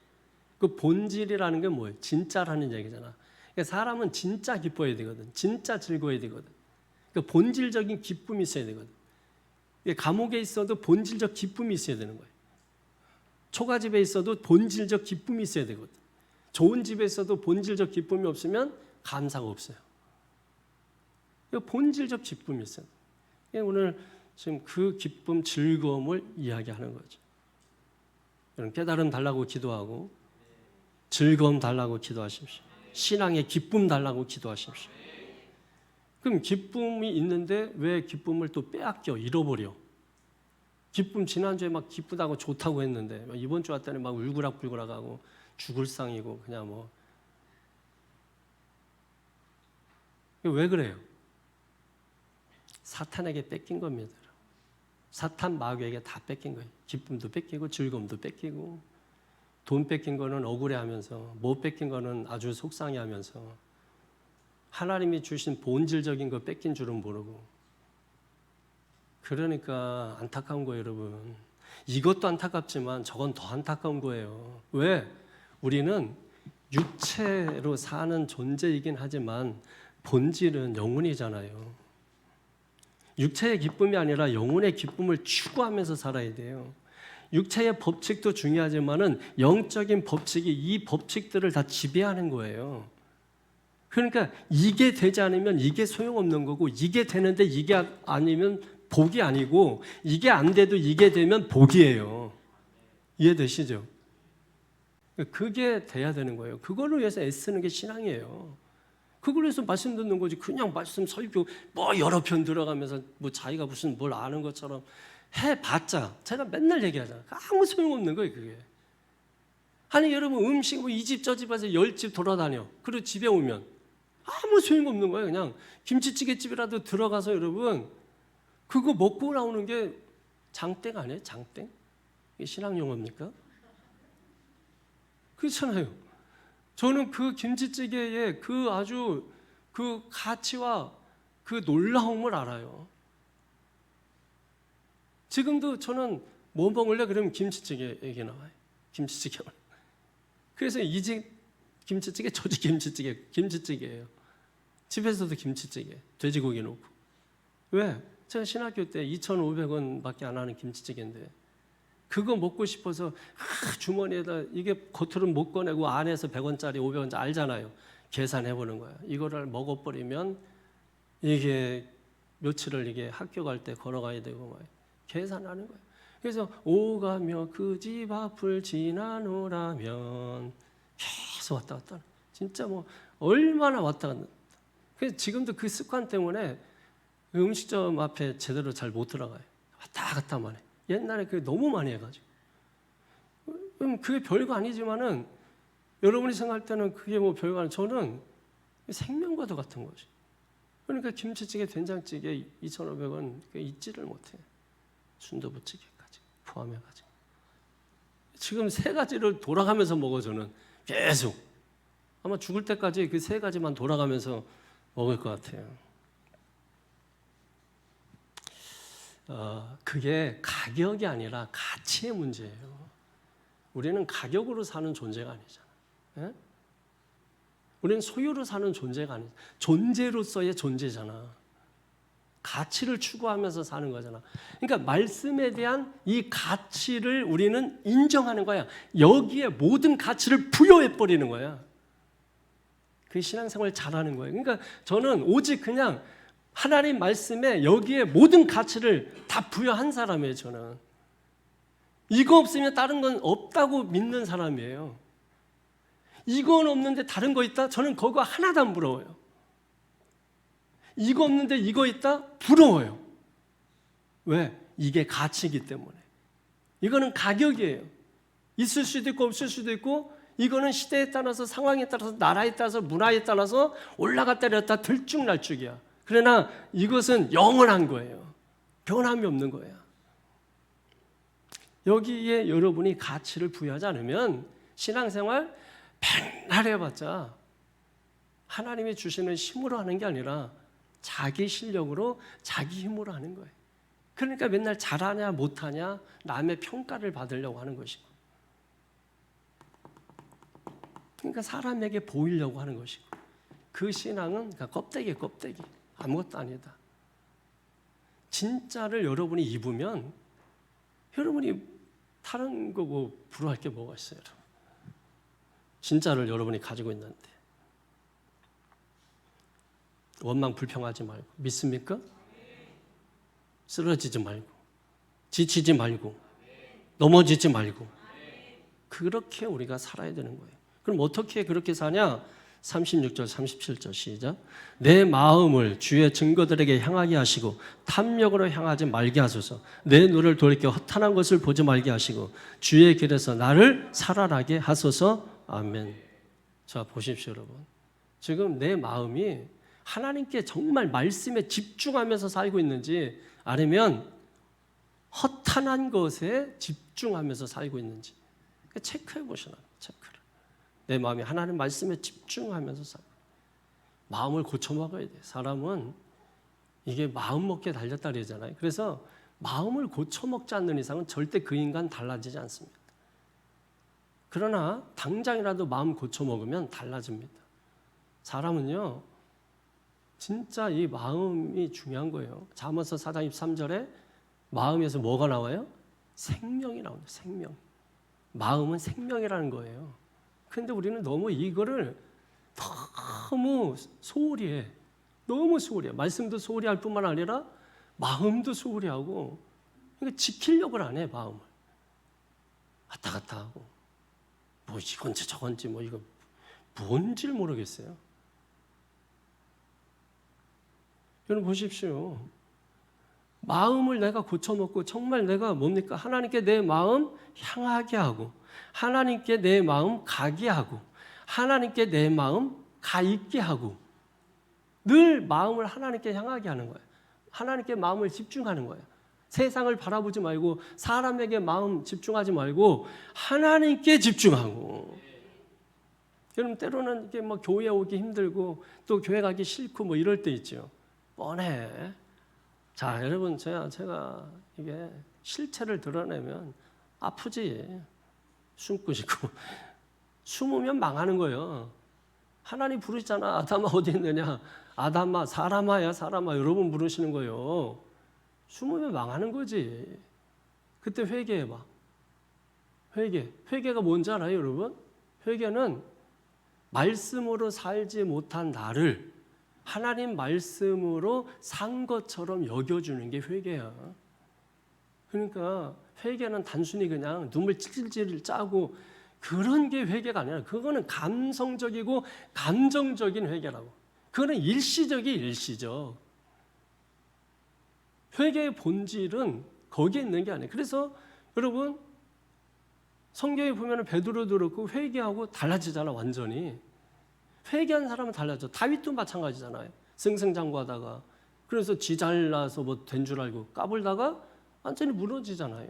그 본질이라는 게 뭐예요? 진짜라는 얘기잖아. 그러니까 사람은 진짜 기뻐야 되거든. 진짜 즐거워야 되거든. 그러니까 본질적인 기쁨이 있어야 되거든. 감옥에 있어도 본질적 기쁨이 있어야 되는 거예요. 초가집에 있어도 본질적 기쁨이 있어야 되거든. 좋은 집에 있어도 본질적 기쁨이 없으면 감사가 없어요. 본질적 기쁨이 있어요. 오늘 지금 그 기쁨, 즐거움을 이야기하는 거죠. 여러분 깨달음 달라고 기도하고 즐거움 달라고 기도하십시오. 신앙의 기쁨 달라고 기도하십시오. 그럼 기쁨이 있는데 왜 기쁨을 또 빼앗겨 잃어버려? 기쁨 지난주에 막 기쁘다고 좋다고 했는데 이번 주 왔더니 막 울그락불그락하고 죽을 상이고 그냥 뭐 왜 그래요? 사탄에게 뺏긴 겁니다. 사탄 마귀에게 다 뺏긴 거예요. 기쁨도 뺏기고 즐거움도 뺏기고 돈 뺏긴 거는 억울해하면서 못 뺏긴 거는 아주 속상해하면서 하나님이 주신 본질적인 거 뺏긴 줄은 모르고 그러니까 안타까운 거예요, 여러분. 이것도 안타깝지만 저건 더 안타까운 거예요. 왜? 우리는 육체로 사는 존재이긴 하지만 본질은 영혼이잖아요. 육체의 기쁨이 아니라 영혼의 기쁨을 추구하면서 살아야 돼요. 육체의 법칙도 중요하지만은 영적인 법칙이 이 법칙들을 다 지배하는 거예요. 그러니까 이게 되지 않으면 이게 소용없는 거고 이게 되는데 이게 아니면 복이 아니고 이게 안 돼도 이게 되면 복이에요. 이해되시죠? 그게 돼야 되는 거예요. 그거를 위해서 애쓰는 게 신앙이에요. 그걸 위해서 말씀 듣는 거지. 그냥 말씀 설교 뭐 여러 편 들어가면서 뭐 자기가 무슨 뭘 아는 것처럼 해봤자 제가 맨날 얘기하잖아요. 아무 소용없는 거예요, 그게. 아니 여러분 음식 뭐 이 집 저 집에서 10집 돌아다녀. 그리고 집에 오면 아무 소용없는 거예요. 그냥 김치찌개집이라도 들어가서 여러분 그거 먹고 나오는 게 장땡 아니에요? 장땡? 이게 신앙 용어입니까? 그렇잖아요. 저는 그 김치찌개의 그 아주 그 가치와 그 놀라움을 알아요. 지금도 저는 뭐 먹을래? 그러면 김치찌개 얘기 나와요. 김치찌개. 그래서 이 집 김치찌개, 저 집 김치찌개예요. 집에서도 김치찌개, 돼지고기 넣고. 왜? 제가 신학교 때 2,500원밖에 안 하는 김치찌개인데 그거 먹고 싶어서 주머니에다 이게 겉으로는 못 꺼내고 안에서 100원짜리, 500원짜리 알잖아요. 계산해보는 거야. 이거를 먹어버리면 이게 며칠을 이게 학교 갈 때 걸어가야 되고 막 계산하는 거예요. 그래서 오가며 그 집 앞을 지나노라면 계속 왔다 갔다. 진짜 뭐 얼마나 왔다 갔다. 그래서 지금도 그 습관 때문에 음식점 앞에 제대로 잘 못 들어가요. 왔다 갔다만 해. 옛날에 그게 너무 많이 해가지고. 그게 별거 아니지만은 여러분이 생각할 때는 그게 뭐 별거 아니에요. 저는 생명과도 같은 거죠. 그러니까 김치찌개, 된장찌개 2,500원 잊지를 못해요. 순두부찌개까지 포함해가지고. 지금 세 가지를 돌아가면서 먹어 저는 계속. 아마 죽을 때까지 그 세 가지만 돌아가면서 먹을 것 같아요. 그게 가격이 아니라 가치의 문제예요. 우리는 가격으로 사는 존재가 아니잖아. 예? 우리는 소유로 사는 존재가 아니잖아. 존재로서의 존재잖아. 가치를 추구하면서 사는 거잖아. 그러니까 말씀에 대한 이 가치를 우리는 인정하는 거야. 여기에 모든 가치를 부여해 버리는 거야. 그 신앙생활 잘하는 거예요. 그러니까 저는 오직 그냥 하나님 말씀에 여기에 모든 가치를 다 부여한 사람이에요. 저는 이거 없으면 다른 건 없다고 믿는 사람이에요. 이건 없는데 다른 거 있다? 저는 그거 하나도 안 부러워요. 이거 없는데 이거 있다? 부러워요. 왜? 이게 가치이기 때문에. 이거는 가격이에요. 있을 수도 있고 없을 수도 있고, 이거는 시대에 따라서, 상황에 따라서, 나라에 따라서, 문화에 따라서 올라갔다 내렸다 들쭉날쭉이야. 그러나 이것은 영원한 거예요. 변함이 없는 거예요. 여기에 여러분이 가치를 부여하지 않으면 신앙생활 맨날 해봤자 하나님이 주시는 힘으로 하는 게 아니라 자기 실력으로, 자기 힘으로 하는 거예요. 그러니까 맨날 잘하냐 못하냐 남의 평가를 받으려고 하는 것이고, 그러니까 사람에게 보이려고 하는 것이고, 그 신앙은 그러니까 껍데기 아무것도 아니다. 진짜를 여러분이 입으면 여러분이 다른 거 뭐 부러워할 게 뭐가 있어요, 여러분. 진짜를 여러분이 가지고 있는데 원망 불평하지 말고, 믿습니까? 쓰러지지 말고, 지치지 말고, 넘어지지 말고, 그렇게 우리가 살아야 되는 거예요. 그럼 어떻게 그렇게 사냐? 36절 37절 시작. 내 마음을 주의 증거들에게 향하게 하시고 탐욕으로 향하지 말게 하소서. 내 눈을 돌이켜 허탄한 것을 보지 말게 하시고 주의 길에서 나를 살아나게 하소서. 아멘. 자, 보십시오 여러분. 지금 내 마음이 하나님께 정말 말씀에 집중하면서 살고 있는지, 아니면 허탄한 것에 집중하면서 살고 있는지 체크해 보시나. 체크를. 내 마음이 하나님 말씀에 집중하면서 살고, 마음을 고쳐 먹어야 돼. 사람은 이게 마음 먹기에 달렸다 그러잖아요. 그래서 마음을 고쳐 먹지 않는 이상은 절대 그 인간 달라지지 않습니다. 그러나 당장이라도 마음 고쳐 먹으면 달라집니다. 사람은요, 진짜 이 마음이 중요한 거예요. 잠언서 4장 23절에 마음에서 뭐가 나와요? 생명이 나옵니다. 생명. 마음은 생명이라는 거예요. 그런데 우리는 너무 이거를 너무 소홀히 해. 너무 소홀히 해. 말씀도 소홀히 할 뿐만 아니라 마음도 소홀히 하고, 그러니까 지키려고 안 해, 마음을. 왔다 갔다 하고. 뭐 이건지 저건지 뭐 이거 뭔지를 모르겠어요. 여러분 보십시오. 마음을 내가 고쳐먹고 정말 내가 뭡니까? 하나님께 내 마음 향하게 하고, 하나님께 내 마음 가게 하고, 하나님께 내 마음 가 있게 하고, 늘 마음을 하나님께 향하게 하는 거예요. 하나님께 마음을 집중하는 거예요. 세상을 바라보지 말고, 사람에게 마음 집중하지 말고 하나님께 집중하고. 여러분 때로는 이게 뭐 교회 오기 힘들고 또 교회 가기 싫고 뭐 이럴 때 있죠. 뻔해. 자, 여러분 제가 이게 실체를 드러내면 아프지. 숨고 싶고 숨으면 망하는 거예요. 하나님 부르시잖아. 아담아 어디 있느냐? 아담아, 사람아야 사람아, 여러분 부르시는 거예요. 숨으면 망하는 거지. 그때 회개해봐. 회개가 뭔지 알아요, 여러분? 회개는 말씀으로 살지 못한 나를 하나님 말씀으로 산 것처럼 여겨주는 게 회개야. 그러니까 회개는 단순히 그냥 눈물 찔찔 짜고 그런 게 회개가 아니라, 그거는 감성적이고 감정적인 회개라고. 그거는 일시적. 회개의 본질은 거기에 있는 게 아니에요. 그래서 여러분 성경에 보면 베드로도 그렇고 회개하고 달라지잖아. 완전히 회개한 사람은 달라져. 다윗도 마찬가지잖아요. 승승장구하다가 그래서 지 잘나서 뭐 된 줄 알고 까불다가 완전히 무너지잖아요.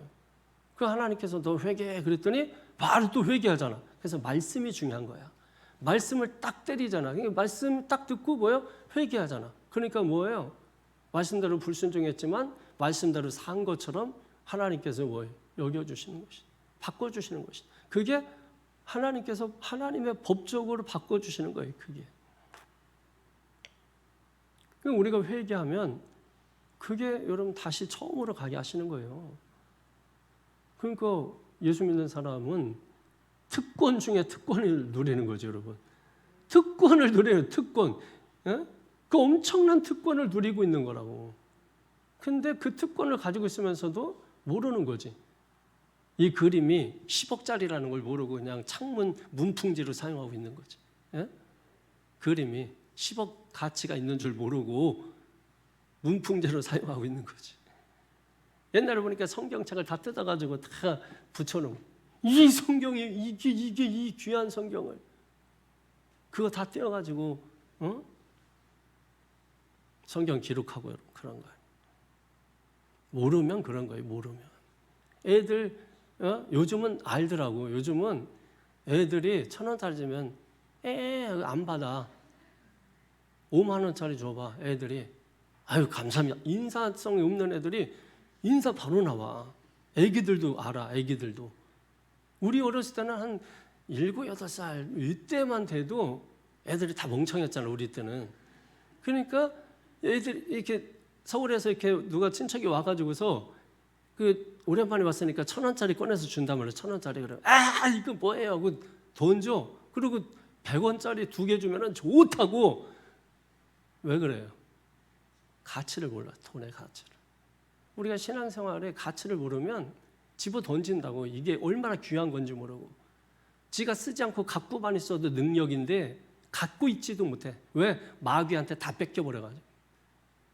그 하나님께서 너 회개해 그랬더니 바로 또 회개하잖아. 그래서 말씀이 중요한 거야. 말씀을 딱 때리잖아. 말씀 딱 듣고 뭐예요? 회개하잖아. 그러니까 뭐예요? 말씀대로 불순종했지만 말씀대로 산 것처럼 하나님께서 뭐예요? 여겨주시는 것이, 바꿔주시는 것이. 그게 하나님께서 하나님의 법적으로 바꿔주시는 거예요. 그게. 우리가 회개하면 그게 여러분 다시 처음으로 가게 하시는 거예요. 그러니까 예수 믿는 사람은 특권 중에 특권을 누리는 거죠, 여러분. 특권을 누리는 특권. 예? 그 엄청난 특권을 누리고 있는 거라고. 근데 그 특권을 가지고 있으면서도 모르는 거지. 이 그림이 10억짜리라는 걸 모르고 그냥 창문 문풍지로 사용하고 있는 거지. 예? 그림이 10억 가치가 있는 줄 모르고 문풍제로 사용하고 있는 거지. 옛날에 보니까 성경책을 다 뜯어가지고 다 붙여놓은 이 성경이 이게 이 귀한 성경을 그거 다 떼어가지고 성경 기록하고 그런 거예요. 모르면 그런 거예요. 모르면 애들 요즘은 알더라고. 요즘은 애들이 1,000원짜리 주면 안 받아. 5만 원짜리 줘봐. 애들이 아유 감사합니다. 인사성이 없는 애들이 인사 바로 나와. 애기들도 알아. 애기들도. 우리 어렸을 때는 한 7, 8살 이때만 돼도 애들이 다 멍청했잖아. 우리 때는. 그러니까 애들이 이렇게 서울에서 이렇게 누가 친척이 와가지고서 그 오랜만에 왔으니까 1,000원짜리 꺼내서 준단 말이야. 1,000원짜리 그래. 아 이거 뭐예요? 그 돈 줘. 그리고 100원짜리 2개 주면은 좋다고. 왜 그래요? 가치를 몰라. 돈의 가치를. 우리가 신앙생활에 가치를 모르면 집어 던진다고. 이게 얼마나 귀한 건지 모르고. 지가 쓰지 않고 갖고만 있어도 능력인데 갖고 있지도 못해. 왜? 마귀한테 다 뺏겨버려가지고.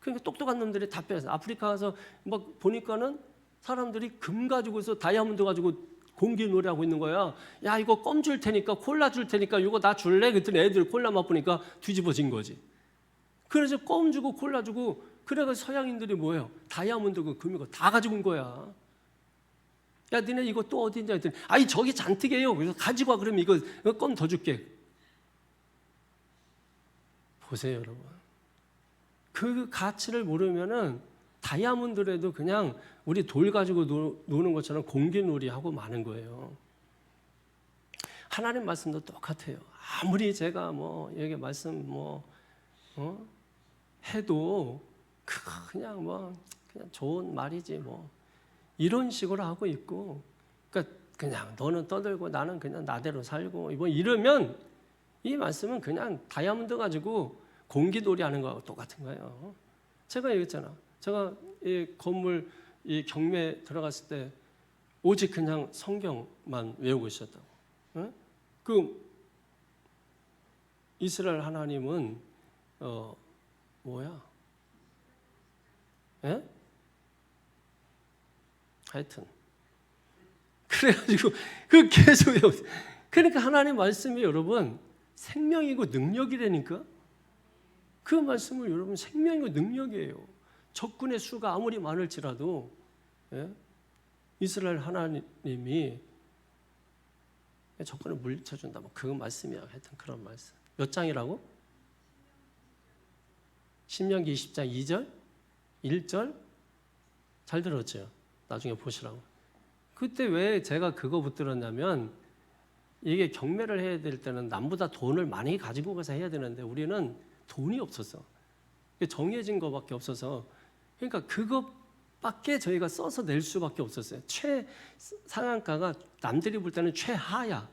그러니까 똑똑한 놈들이 다 뺏어서 아프리카 가서 막 보니까는 사람들이 금 가지고서 다이아몬드 가지고 공기 노래하고 있는 거야. 야 이거 껌 줄 테니까 콜라 줄 테니까 이거 나 줄래? 그랬더니 애들 콜라 맛보니까 뒤집어진 거지. 그래서 껌 주고 콜라 주고 그래가지고 서양인들이 뭐예요? 다이아몬드고 금이고 다 가지고 온 거야. 야 니네 이거 또 어디 있냐 했더니 아이 저기 잔뜩해요. 그래서 가지고 와. 그러면 이거 껌 더 줄게. 보세요 여러분. 그 가치를 모르면은 다이아몬드라도 그냥 우리 돌 가지고 노는 것처럼 공기놀이하고 마는 거예요. 하나님 말씀도 똑같아요. 아무리 제가 뭐 여기 말씀 해도 그냥 그냥 좋은 말이지 뭐 이런 식으로 하고 있고, 그러니까 그냥 너는 떠들고 나는 그냥 나대로 살고 뭐 이러면 이 말씀은 그냥 다이아몬드 가지고 공기놀이 하는 거하고 똑같은 거예요. 제가 얘기했잖아. 제가 이 건물 이 경매 들어갔을 때 오직 그냥 성경만 외우고 있었다고. 그 이스라엘 하나님은 뭐야? 하여튼 그래가지고 그 계속 그러니까 하나님 말씀이 여러분 생명이고 능력이라니까. 그 말씀을 여러분 생명이고 능력이에요. 적군의 수가 아무리 많을지라도 이스라엘 하나님이 적군을 물리쳐준다. 뭐 그 말씀이야. 하여튼 그런 말씀. 몇 장이라고? 신명기 20장 2절, 1절 잘 들었죠? 나중에 보시라고. 그때 왜 제가 그거 붙들었냐면 이게 경매를 해야 될 때는 남보다 돈을 많이 가지고 가서 해야 되는데 우리는 돈이 없었어. 정해진 거밖에 없어서 그러니까 그것밖에 저희가 써서 낼 수밖에 없었어요. 최상한가가 남들이 볼 때는 최하야.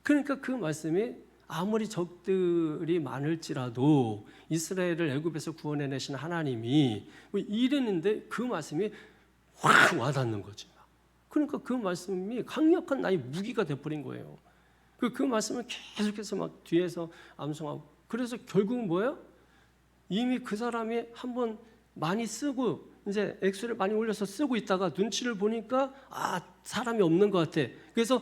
그러니까 그 말씀이 아무리 적들이 많을지라도 이스라엘을 애굽에서 구원해내신 하나님이 이랬는데 그 말씀이 확 와닿는 거지. 그러니까 그 말씀이 강력한 나의 무기가 돼버린 거예요. 그 말씀을 계속해서 막 뒤에서 암송하고 그래서 결국은 뭐예요? 이미 그 사람이 한번 많이 쓰고 이제 액수를 많이 올려서 쓰고 있다가 눈치를 보니까 사람이 없는 것 같아. 그래서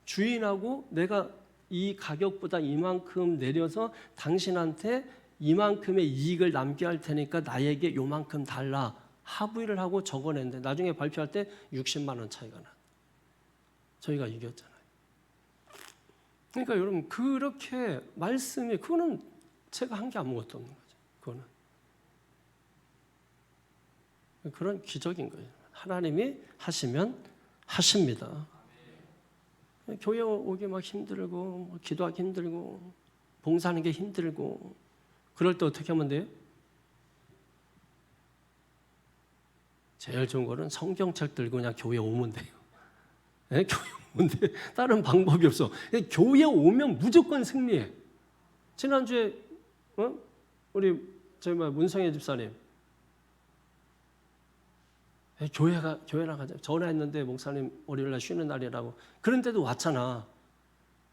주인하고 내가 이 가격보다 이만큼 내려서 당신한테 이만큼의 이익을 남게 할 테니까 나에게 요만큼 달라 합의를 하고 적어냈는데 나중에 발표할 때 60만 원 차이가 나. 저희가 이겼잖아요. 그러니까 여러분 그렇게 말씀이 그거는 제가 한 게 아무것도 없는 거죠. 그거는 그런 기적인 거예요. 하나님이 하시면 하십니다. 교회 오기 막 힘들고 기도하기 힘들고 봉사하는 게 힘들고 그럴 때 어떻게 하면 돼요? 제일 좋은 거는 성경책 들고 그냥 교회 오면 돼요. 네? 교회 오면 돼. 다른 방법이 없어. 교회 오면 무조건 승리해. 지난주에 우리 문성애 집사님 교회랑 가자. 전화했는데 목사님 월요일날 쉬는 날이라고. 그런데도 왔잖아.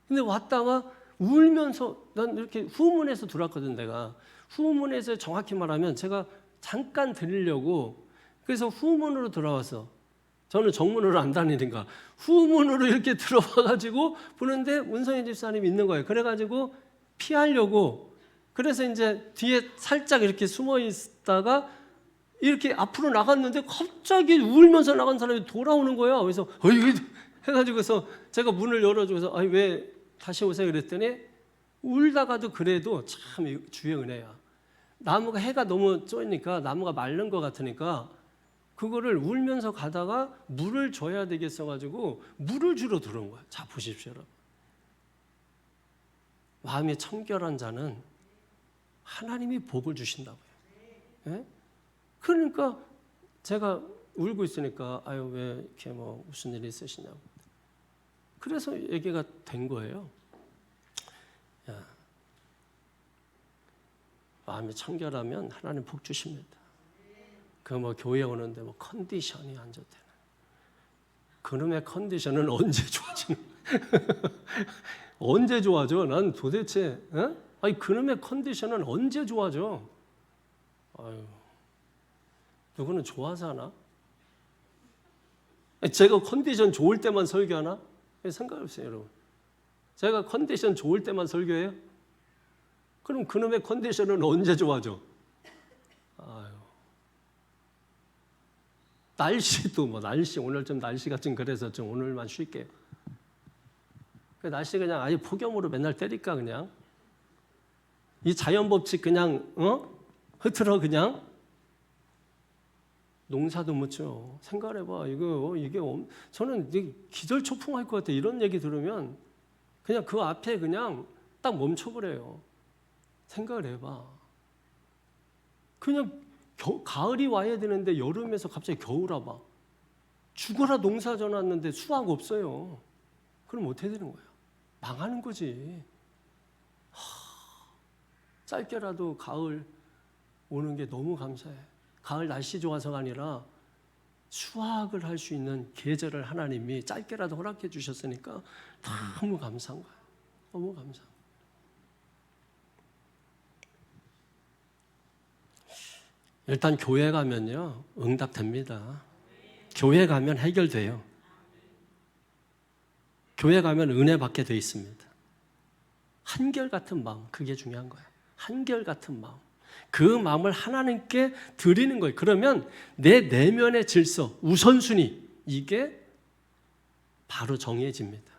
근데 왔다가 울면서 난 이렇게 후문에서 들어왔거든. 내가 후문에서 정확히 말하면 제가 잠깐 들으려고 그래서 후문으로 들어와서 저는 정문으로 안 다니니까 후문으로 이렇게 들어와가지고 보는데 문성희 집사님이 있는 거예요. 그래가지고 피하려고 그래서 이제 뒤에 살짝 이렇게 숨어 있다가 이렇게 앞으로 나갔는데 갑자기 울면서 나간 사람이 돌아오는 거예요. 그래서 해가지고서 제가 문을 열어줘서 아니 왜 다시 오세요 그랬더니 울다가도 그래도 참 주의 은혜야. 나무가 해가 너무 쬐니까 나무가 마른 것 같으니까 그거를 울면서 가다가 물을 줘야 되겠어가지고 물을 주러 들어온 거야. 자 보십시오 여러분. 마음이 청결한 자는 하나님이 복을 주신다고요. 예? 그러니까 제가 울고 있으니까 아유 왜 이렇게 뭐 무슨 일이 있으시냐고. 그래서 얘기가 된 거예요. 야, 마음이 청결하면 하나님 복 주십니다. 그 뭐 교회 오는데 뭐 컨디션이 안 좋대는. 그놈의 컨디션은 언제 좋아지는? 언제 좋아져? 난 도대체 아니 그놈의 컨디션은 언제 좋아져? 아유, 누구는 좋아서 하나? 제가 컨디션 좋을 때만 설교하나? 생각해보세요, 여러분. 제가 컨디션 좋을 때만 설교해요? 그럼 그놈의 컨디션은 언제 좋아져? 아유. 날씨도 뭐 날씨 오늘 좀 날씨가 좀 그래서 좀 오늘만 쉴게요. 그 날씨 그냥 아예 폭염으로 맨날 때릴까 그냥? 이 자연 법칙 그냥 흐트러 그냥? 농사도 묻죠. 생각해봐. 이게 저는 기절초풍할 것 같아. 이런 얘기 들으면 그냥 그 앞에 그냥 딱 멈춰버려요. 생각을 해봐. 그냥 가을이 와야 되는데 여름에서 갑자기 겨울 와봐. 죽어라 농사 져놨는데 수확 없어요. 그럼 어떻게 되는 거야? 망하는 거지. 짧게라도 가을 오는 게 너무 감사해. 가을 날씨 좋아서가 아니라 수확을 할 수 있는 계절을 하나님이 짧게라도 허락해 주셨으니까 너무 감사한 거야. 너무 감사. 일단 교회 가면요 응답됩니다. 교회 가면 해결돼요. 교회 가면 은혜 받게 돼 있습니다. 한결같은 마음, 그게 중요한 거예요. 한결같은 마음. 그 마음을 하나님께 드리는 거예요. 그러면 내 내면의 질서, 우선순위 이게 바로 정해집니다.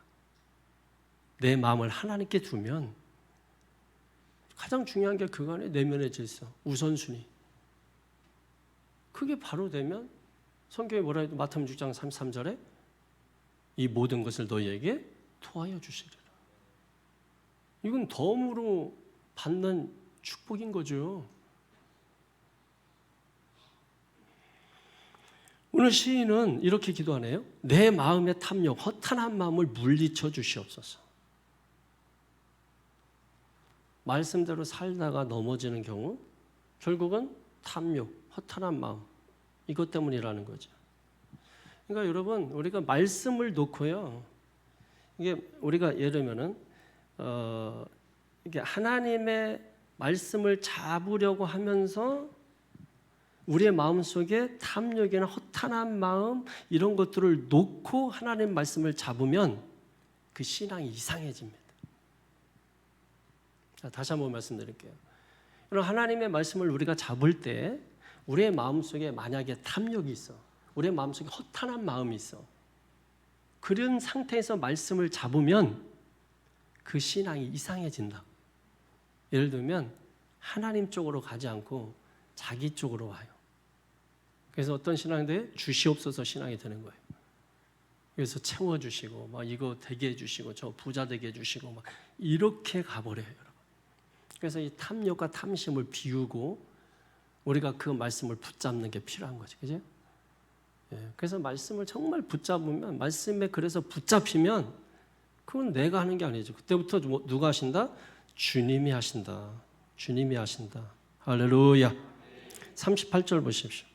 내 마음을 하나님께 두면 가장 중요한 게 그거네. 내면의 질서, 우선순위. 그게 바로 되면 성경에 뭐라 해도 마태복음 6장 33절에 이 모든 것을 너희에게 토하여 주시리라. 이건 덤으로 받는 축복인 거죠. 오늘 시인은 이렇게 기도하네요. 내 마음의 탐욕, 허탄한 마음을 물리쳐 주시옵소서. 말씀대로 살다가 넘어지는 경우 결국은 탐욕, 허탄한 마음 이것 때문이라는 거죠. 그러니까 여러분 우리가 말씀을 놓고요. 이게 우리가 예를 들면은 이게 하나님의 말씀을 잡으려고 하면서 우리의 마음속에 탐욕이나 허탄한 마음 이런 것들을 놓고 하나님 말씀을 잡으면 그 신앙이 이상해집니다. 자, 다시 한번 말씀드릴게요. 여러분 하나님의 말씀을 우리가 잡을 때 우리의 마음속에 만약에 탐욕이 있어. 우리의 마음속에 허탄한 마음이 있어. 그런 상태에서 말씀을 잡으면 그 신앙이 이상해진다. 예를 들면 하나님 쪽으로 가지 않고 자기 쪽으로 와요. 그래서 어떤 신앙이 돼? 주시옵소서 신앙이 되는 거예요. 그래서 채워주시고 막 이거 되게 해주시고 저 부자 되게 해주시고 막 이렇게 가버려요. 여러분. 그래서 이 탐욕과 탐심을 비우고 우리가 그 말씀을 붙잡는 게 필요한 거죠. 그죠? 예, 그래서 말씀을 정말 붙잡으면 말씀에 그래서 붙잡히면 그건 내가 하는 게 아니죠. 그때부터 누가 하신다? 주님이 하신다. 주님이 하신다. 할렐루야. 38절 보십시오.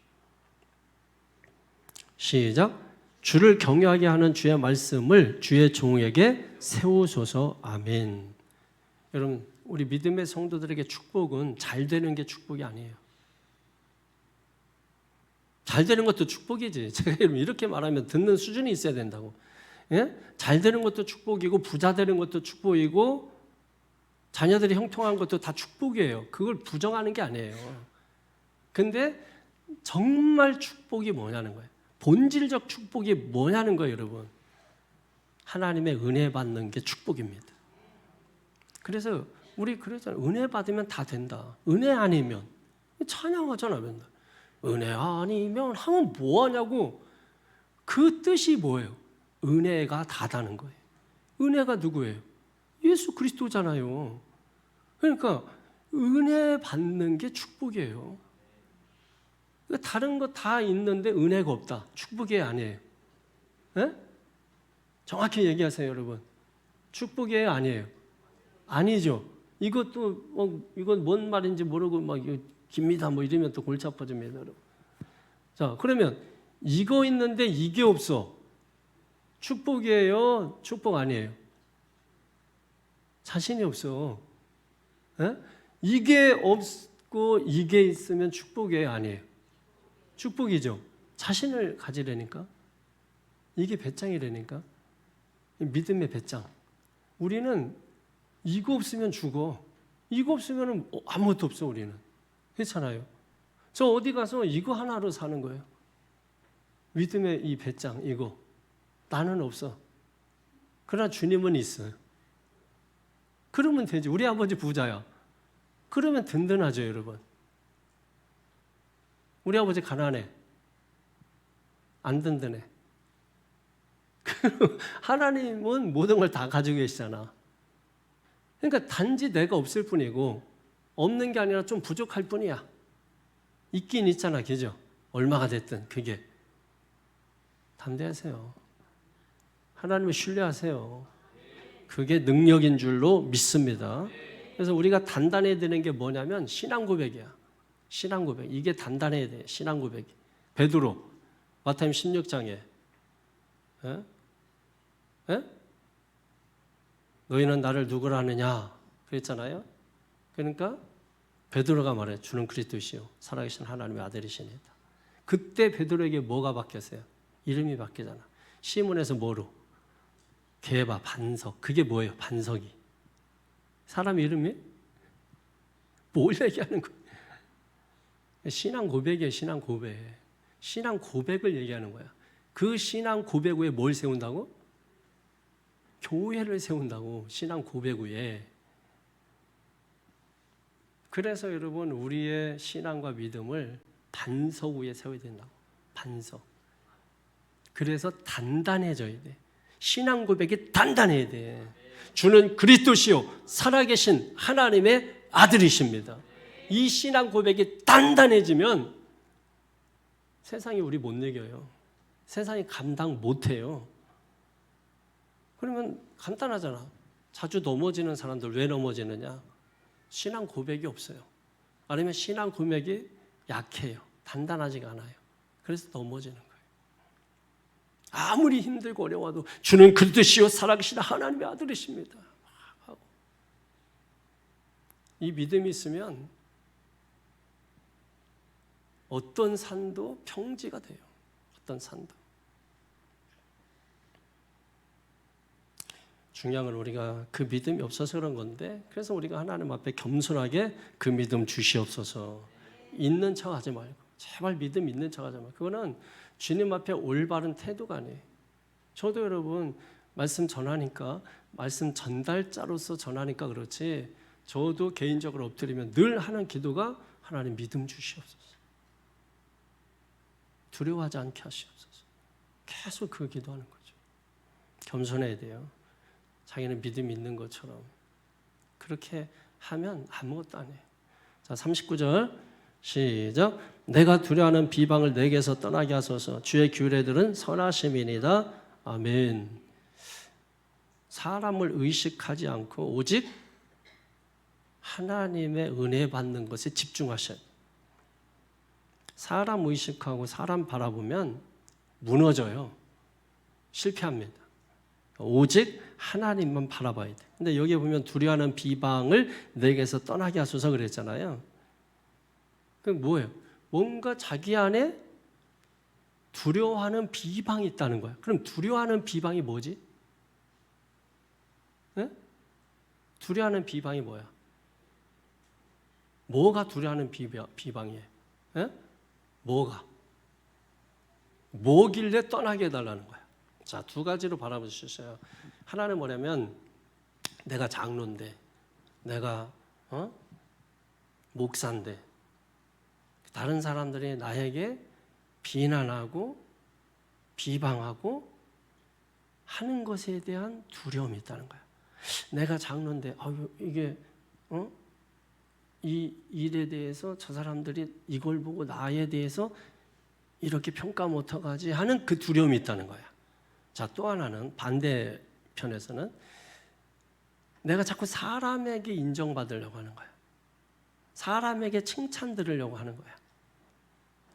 시작. 주를 경외하게 하는 주의 말씀을 주의 종에게 세우소서. 아멘. 여러분, 우리 믿음의 성도들에게 축복은 잘 되는 게 축복이 아니에요. 잘 되는 것도 축복이지. 제가 이렇게 말하면 듣는 수준이 있어야 된다고. 예? 잘 되는 것도 축복이고 부자 되는 것도 축복이고 자녀들이 형통한 것도 다 축복이에요. 그걸 부정하는 게 아니에요. 근데 정말 축복이 뭐냐는 거예요. 본질적 축복이 뭐냐는 거예요, 여러분. 하나님의 은혜 받는 게 축복입니다. 그래서 우리 그러잖아요. 은혜 받으면 다 된다. 은혜 아니면 찬양하잖아, 맨날. 은혜 아니면 하면 뭐 하냐고. 그 뜻이 뭐예요? 은혜가 다다는 거예요. 은혜가 누구예요? 예수 그리스도잖아요. 그러니까 은혜 받는 게 축복이에요. 다른 거 다 있는데 은혜가 없다. 축복이 아니에요. 에? 정확히 얘기하세요, 여러분. 축복이에요, 아니에요? 아니죠. 이것도 이건 뭔 말인지 모르고 막 깁니다. 뭐 이러면 또 골치 아파집니다, 여러분. 자, 그러면 이거 있는데 이게 없어. 축복이에요? 축복 아니에요? 자신이 없어. 에? 이게 없고 이게 있으면 축복이에요, 아니에요? 축복이죠. 자신을 가지려니까. 이게 배짱이라니까. 믿음의 배짱. 우리는 이거 없으면 죽어. 이거 없으면 아무것도 없어, 우리는. 그렇잖아요. 저 어디 가서 이거 하나로 사는 거예요. 믿음의 이 배짱, 이거. 나는 없어. 그러나 주님은 있어요. 그러면 되지. 우리 아버지 부자야. 그러면 든든하죠, 여러분. 우리 아버지 가난해. 안 든든해. 하나님은 모든 걸 다 가지고 계시잖아. 그러니까 단지 내가 없을 뿐이고 없는 게 아니라 좀 부족할 뿐이야. 있긴 있잖아, 그죠? 얼마가 됐든 그게. 담대하세요. 하나님을 신뢰하세요. 그게 능력인 줄로 믿습니다. 그래서 우리가 단단해야 되는 게 뭐냐면 신앙 고백이야. 신앙 고백. 이게 단단해야 돼. 신앙 고백이. 베드로 마태복음 16장에 너희는 나를 누구라 하느냐 그랬잖아요. 그러니까 베드로가 말해 주는 그리스도시요 살아계신 하나님의 아들이시니다. 그때 베드로에게 뭐가 바뀌었어요? 이름이 바뀌잖아. 시몬에서 뭐로? 게바, 반석. 그게 뭐예요? 반석이. 사람 이름이? 뭘 얘기하는 거예요? 신앙 고백이에요. 신앙 고백. 신앙 고백을 얘기하는 거야. 그 신앙 고백 위에 뭘 세운다고? 교회를 세운다고. 신앙 고백 위에. 그래서 여러분 우리의 신앙과 믿음을 반석 위에 세워야 된다고. 반석. 그래서 단단해져야 돼. 신앙 고백이 단단해야 돼. 주는 그리스도시요 살아계신 하나님의 아들이십니다. 이 신앙 고백이 단단해지면 세상이 우리 못 이겨요. 세상이 감당 못해요. 그러면 간단하잖아. 자주 넘어지는 사람들 왜 넘어지느냐? 신앙 고백이 없어요. 아니면 신앙 고백이 약해요. 단단하지가 않아요. 그래서 넘어지는 거예요. 아무리 힘들고 어려워도 주는 그리스도시요 살아계신 하나님의 아들이십니다. 이 믿음이 있으면 어떤 산도 평지가 돼요. 어떤 산도. 중요한 건 우리가 그 믿음이 없어서 그런 건데 그래서 우리가 하나님 앞에 겸손하게 그 믿음 주시옵소서. 있는 척 하지 말고 제발 믿음 있는 척 하지 말고 그거는 주님 앞에 올바른 태도가 아니에요. 저도 여러분 말씀 전하니까 말씀 전달자로서 전하니까 그렇지 저도 개인적으로 엎드리면 늘 하는 기도가 하나님 믿음 주시옵소서. 두려워하지 않게 하시옵소서. 계속 그 기도하는 거죠. 겸손해야 돼요. 자기는 믿음이 있는 것처럼. 그렇게 하면 아무것도 안 해요. 자, 39절 시작. 내가 두려워하는 비방을 내게서 떠나게 하소서. 주의 규례들은 선하심이니이다. 아멘. 사람을 의식하지 않고 오직 하나님의 은혜 받는 것에 집중하셔야 돼요. 사람 의식하고 사람 바라보면 무너져요. 실패합니다. 오직 하나님만 바라봐야 돼. 근데 여기에 보면 두려워하는 비방을 내게서 떠나게 하소서 그랬잖아요. 그 뭐예요? 뭔가 자기 안에 두려워하는 비방이 있다는 거야. 그럼 두려워하는 비방이 뭐지? 네? 두려워하는 비방이 뭐야? 뭐가 두려워하는 비방이에요? 네? 뭐길래 떠나게 해달라는 거야? 자, 두 가지로 바라보시죠. 하나는 뭐냐면 내가 장로인데, 내가 목사인데 다른 사람들이 나에게 비난하고 비방하고 하는 것에 대한 두려움이 있다는 거야. 내가 장로인데 이게 이 일에 대해서 저 사람들이 이걸 보고 나에 대해서 이렇게 평가 못하지 하는 그 두려움이 있다는 거야. 자, 또 하나는 반대편에서는 내가 자꾸 사람에게 인정받으려고 하는 거야. 사람에게 칭찬 들으려고 하는 거야.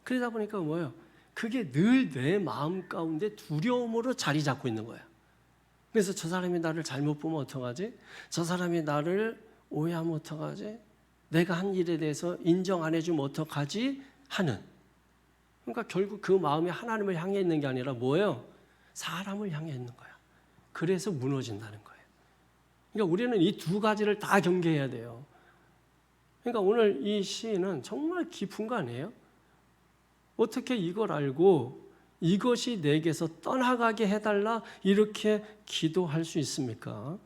그러다 보니까 뭐예요? 그게 늘 내 마음 가운데 두려움으로 자리 잡고 있는 거야. 그래서 저 사람이 나를 잘못 보면 어떡하지? 저 사람이 나를 오해하면 어떡하지? 내가 한 일에 대해서 인정 안 해주면 어떡하지? 하는. 그러니까 결국 그 마음이 하나님을 향해 있는 게 아니라 뭐예요? 사람을 향해 있는 거야. 그래서 무너진다는 거예요. 그러니까 우리는 이 두 가지를 다 경계해야 돼요. 그러니까 오늘 이 시인은 정말 깊은 거 아니에요? 어떻게 이걸 알고 이것이 내게서 떠나가게 해달라 이렇게 기도할 수 있습니까?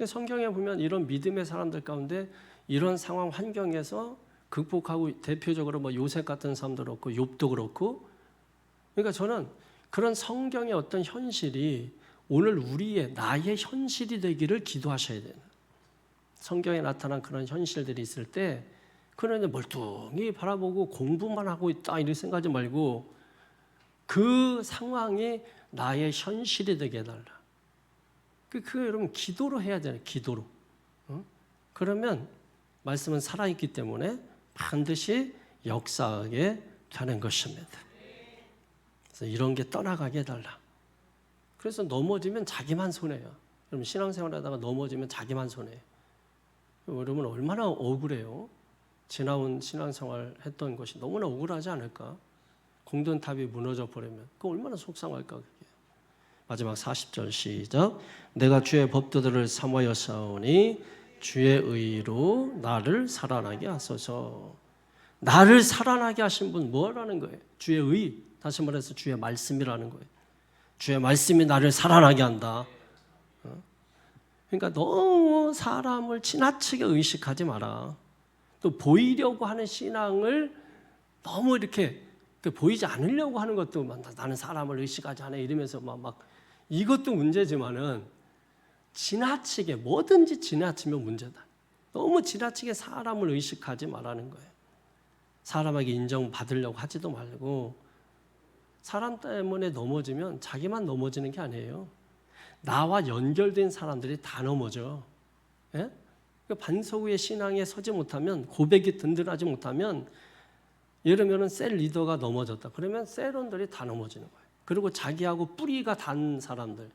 성경에 보면 이런 믿음의 사람들 가운데 이런 상황 환경에서 극복하고 대표적으로 뭐 요셉 같은 사람도 그렇고 욥도 그렇고, 그러니까 저는 그런 성경의 어떤 현실이 오늘 우리의 나의 현실이 되기를 기도하셔야 돼요. 성경에 나타난 그런 현실들이 있을 때 그런 멀뚱히 바라보고 공부만 하고 있다 이렇게 생각하지 말고 그 상황이 나의 현실이 되게 해달라. 그 여러분 기도로 해야 되는 기도로. 그러면 말씀은 살아있기 때문에 반드시 역사하게 되는 것입니다. 그래서 이런 게 떠나가게 해달라. 그래서 넘어지면 자기만 손해요. 여러분 신앙생활하다가 넘어지면 자기만 손해요. 여러분 얼마나 억울해요. 지나온 신앙생활 했던 것이 너무나 억울하지 않을까? 공든탑이 무너져 버리면 그 얼마나 속상할까 그게. 마지막 40절 시작. 내가 주의 법도들을 사모하여 싸우니 주의 의로 나를 살아나게 하소서. 나를 살아나게 하신 분 뭐라는 거예요? 주의 의. 다시 말해서 주의 말씀이라는 거예요. 주의 말씀이 나를 살아나게 한다. 그러니까 너무 사람을 지나치게 의식하지 마라. 또 보이려고 하는 신앙을 너무 이렇게 보이지 않으려고 하는 것도 나는 사람을 의식하지 않아 이러면서 막 이것도 문제지만은 지나치게 뭐든지 지나치면 문제다. 너무 지나치게 사람을 의식하지 말라는 거예요. 사람에게 인정받으려고 하지도 말고 사람 때문에 넘어지면 자기만 넘어지는 게 아니에요. 나와 연결된 사람들이 다 넘어져. 예? 반석의 신앙에 서지 못하면 고백이 든든하지 못하면 예를 들면 셀 리더가 넘어졌다. 그러면 셀원들이 다 넘어지는 거예요. 그리고 자기하고 뿌리가 단 사람들.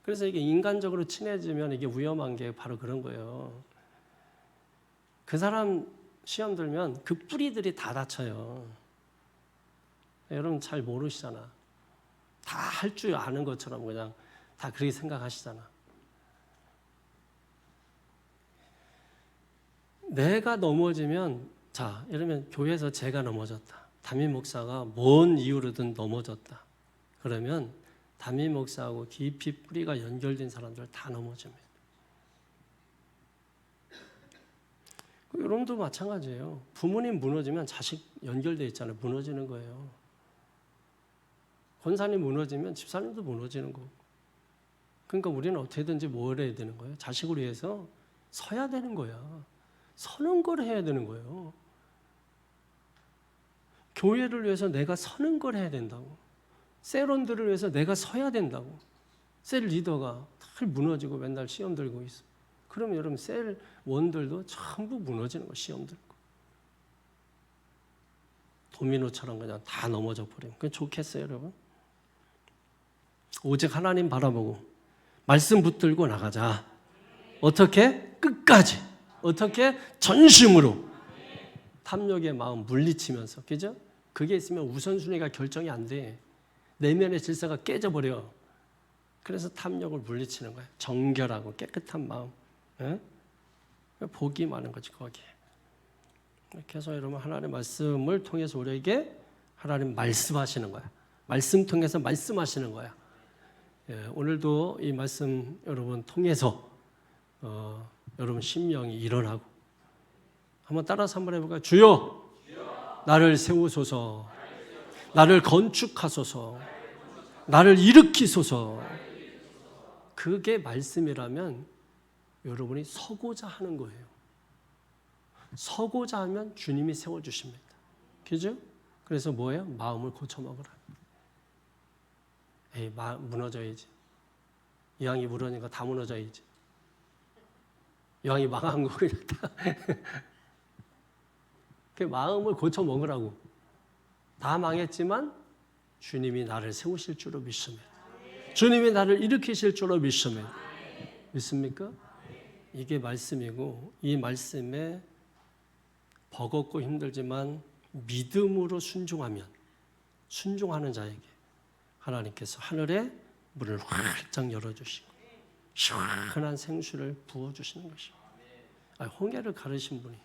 그래서 이게 인간적으로 친해지면 이게 위험한 게 바로 그런 거예요. 그 사람 시험 들면 그 뿌리들이 다 다쳐요. 여러분 잘 모르시잖아. 다 할 줄 아는 것처럼 그냥 다 그렇게 생각하시잖아. 내가 넘어지면 자, 이러면 교회에서 제가 넘어졌다. 담임 목사가 뭔 이유로든 넘어졌다. 그러면 담임 목사하고 깊이 뿌리가 연결된 사람들 다 넘어집니다. 여러분도 마찬가지예요. 부모님 무너지면 자식 연결돼 있잖아요. 무너지는 거예요. 권사님 무너지면 집사님도 무너지는 거고. 그러니까 우리는 어떻게든지 뭘 해야 되는 거예요? 자식을 위해서 서야 되는 거야. 서는 걸 해야 되는 거예요. 교회를 위해서 내가 서는 걸 해야 된다고. 셀원들을 위해서 내가 서야 된다고. 셀 리더가 다 무너지고 맨날 시험 들고 있어. 그러면 여러분 셀 원들도 전부 무너지는 거 시험 들고. 도미노처럼 그냥 다 넘어져 버리면 그건 좋겠어요 여러분? 오직 하나님 바라보고 말씀 붙들고 나가자. 어떻게? 끝까지. 어떻게? 전심으로. 탐욕의 마음 물리치면서. 그죠? 그게 있으면 우선순위가 결정이 안 돼. 내면의 질서가 깨져버려. 그래서 탐욕을 물리치는 거야. 정결하고 깨끗한 마음. 예? 복이 많은 거지 거기에. 이렇게 해서 여러분 하나님의 말씀을 통해서 우리에게 하나님 말씀하시는 거야. 말씀 통해서 말씀하시는 거야. 예, 오늘도 이 말씀 여러분 통해서 여러분 심령이 일어나고 한번 따라서 한번 해볼까요? 주여, 나를 세우소서, 나를 건축하소서, 나를 일으키소서. 그게 말씀이라면 여러분이 서고자 하는 거예요. 서고자 하면 주님이 세워주십니다. 그죠? 그래서 뭐예요? 마음을 고쳐먹으라. 에이, 무너져야지. 이왕이 무너지니까 다 무너져야지. 이왕이 망한 거 그냥 다. 그 마음을 고쳐먹으라고. 다 망했지만 주님이 나를 세우실 줄로 믿습니다. 주님이 나를 일으키실 줄로 믿습니다. 믿습니까? 이게 말씀이고 이 말씀에 버겁고 힘들지만 믿음으로 순종하는 자에게 하나님께서 하늘의 문을 활짝 열어주시고 시원한 생수를 부어주시는 것이고 홍해를 가르신 분이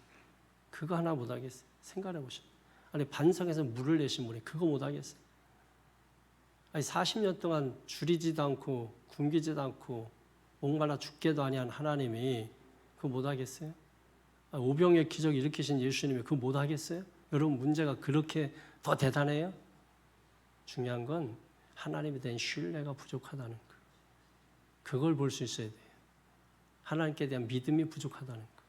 그거 하나 못하겠어요. 생각해 보시죠. 아니 반석에서 물을 내신 분이 그거 못하겠어요. 아니 40년 동안 줄이지도 않고 굶기지도 않고 목말라 죽게도 아니한 하나님이 그거 못하겠어요? 오병의 기적 일으키신 예수님이 그거 못하겠어요? 여러분 문제가 그렇게 더 대단해요? 중요한 건 하나님에 대한 신뢰가 부족하다는 거. 그걸 볼 수 있어야 돼요. 하나님께 대한 믿음이 부족하다는 거.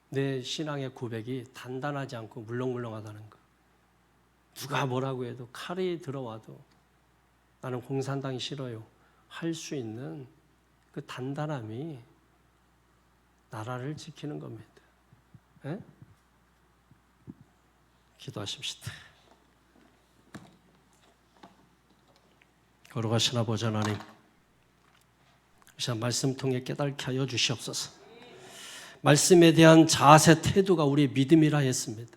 내 신앙의 고백이 단단하지 않고 물렁물렁하다는 거. 누가 뭐라고 해도 칼이 들어와도 나는 공산당이 싫어요. 할 수 있는 그 단단함이 나라를 지키는 겁니다. 에? 기도하십시다. 걸어가시나 보자 하나님. 이 시간 말씀 통해 깨닫게 하여 주시옵소서. 말씀에 대한 자세 태도가 우리의 믿음이라 했습니다.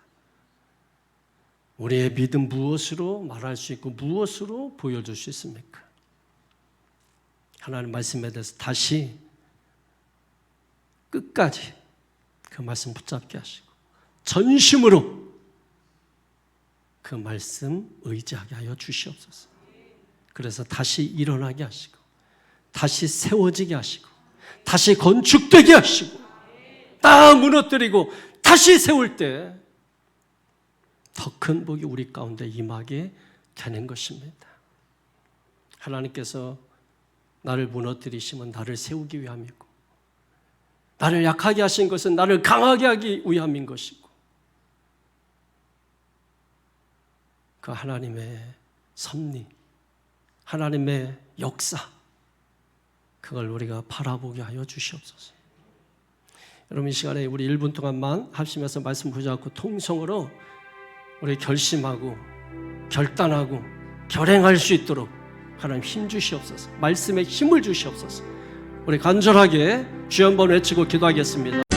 우리의 믿음 무엇으로 말할 수 있고 무엇으로 보여줄 수 있습니까? 하나님 말씀에 대해서 다시 끝까지 그 말씀 붙잡게 하시고 전심으로 그 말씀 의지하게 하여 주시옵소서. 그래서 다시 일어나게 하시고 다시 세워지게 하시고 다시 건축되게 하시고 딱 무너뜨리고 다시 세울 때 더 큰 복이 우리 가운데 임하게 되는 것입니다. 하나님께서 나를 무너뜨리시면 나를 세우기 위함이고 나를 약하게 하신 것은 나를 강하게 하기 위함인 것이고 그 하나님의 섭리, 하나님의 역사 그걸 우리가 바라보게 하여 주시옵소서. 여러분 이 시간에 우리 1분 동안만 합심해서 말씀 붙잡고 통성으로 우리 결심하고 결단하고 결행할 수 있도록 하나님 힘 주시옵소서. 말씀에 힘을 주시옵소서. 우리 간절하게 주여 한번 외치고 기도하겠습니다.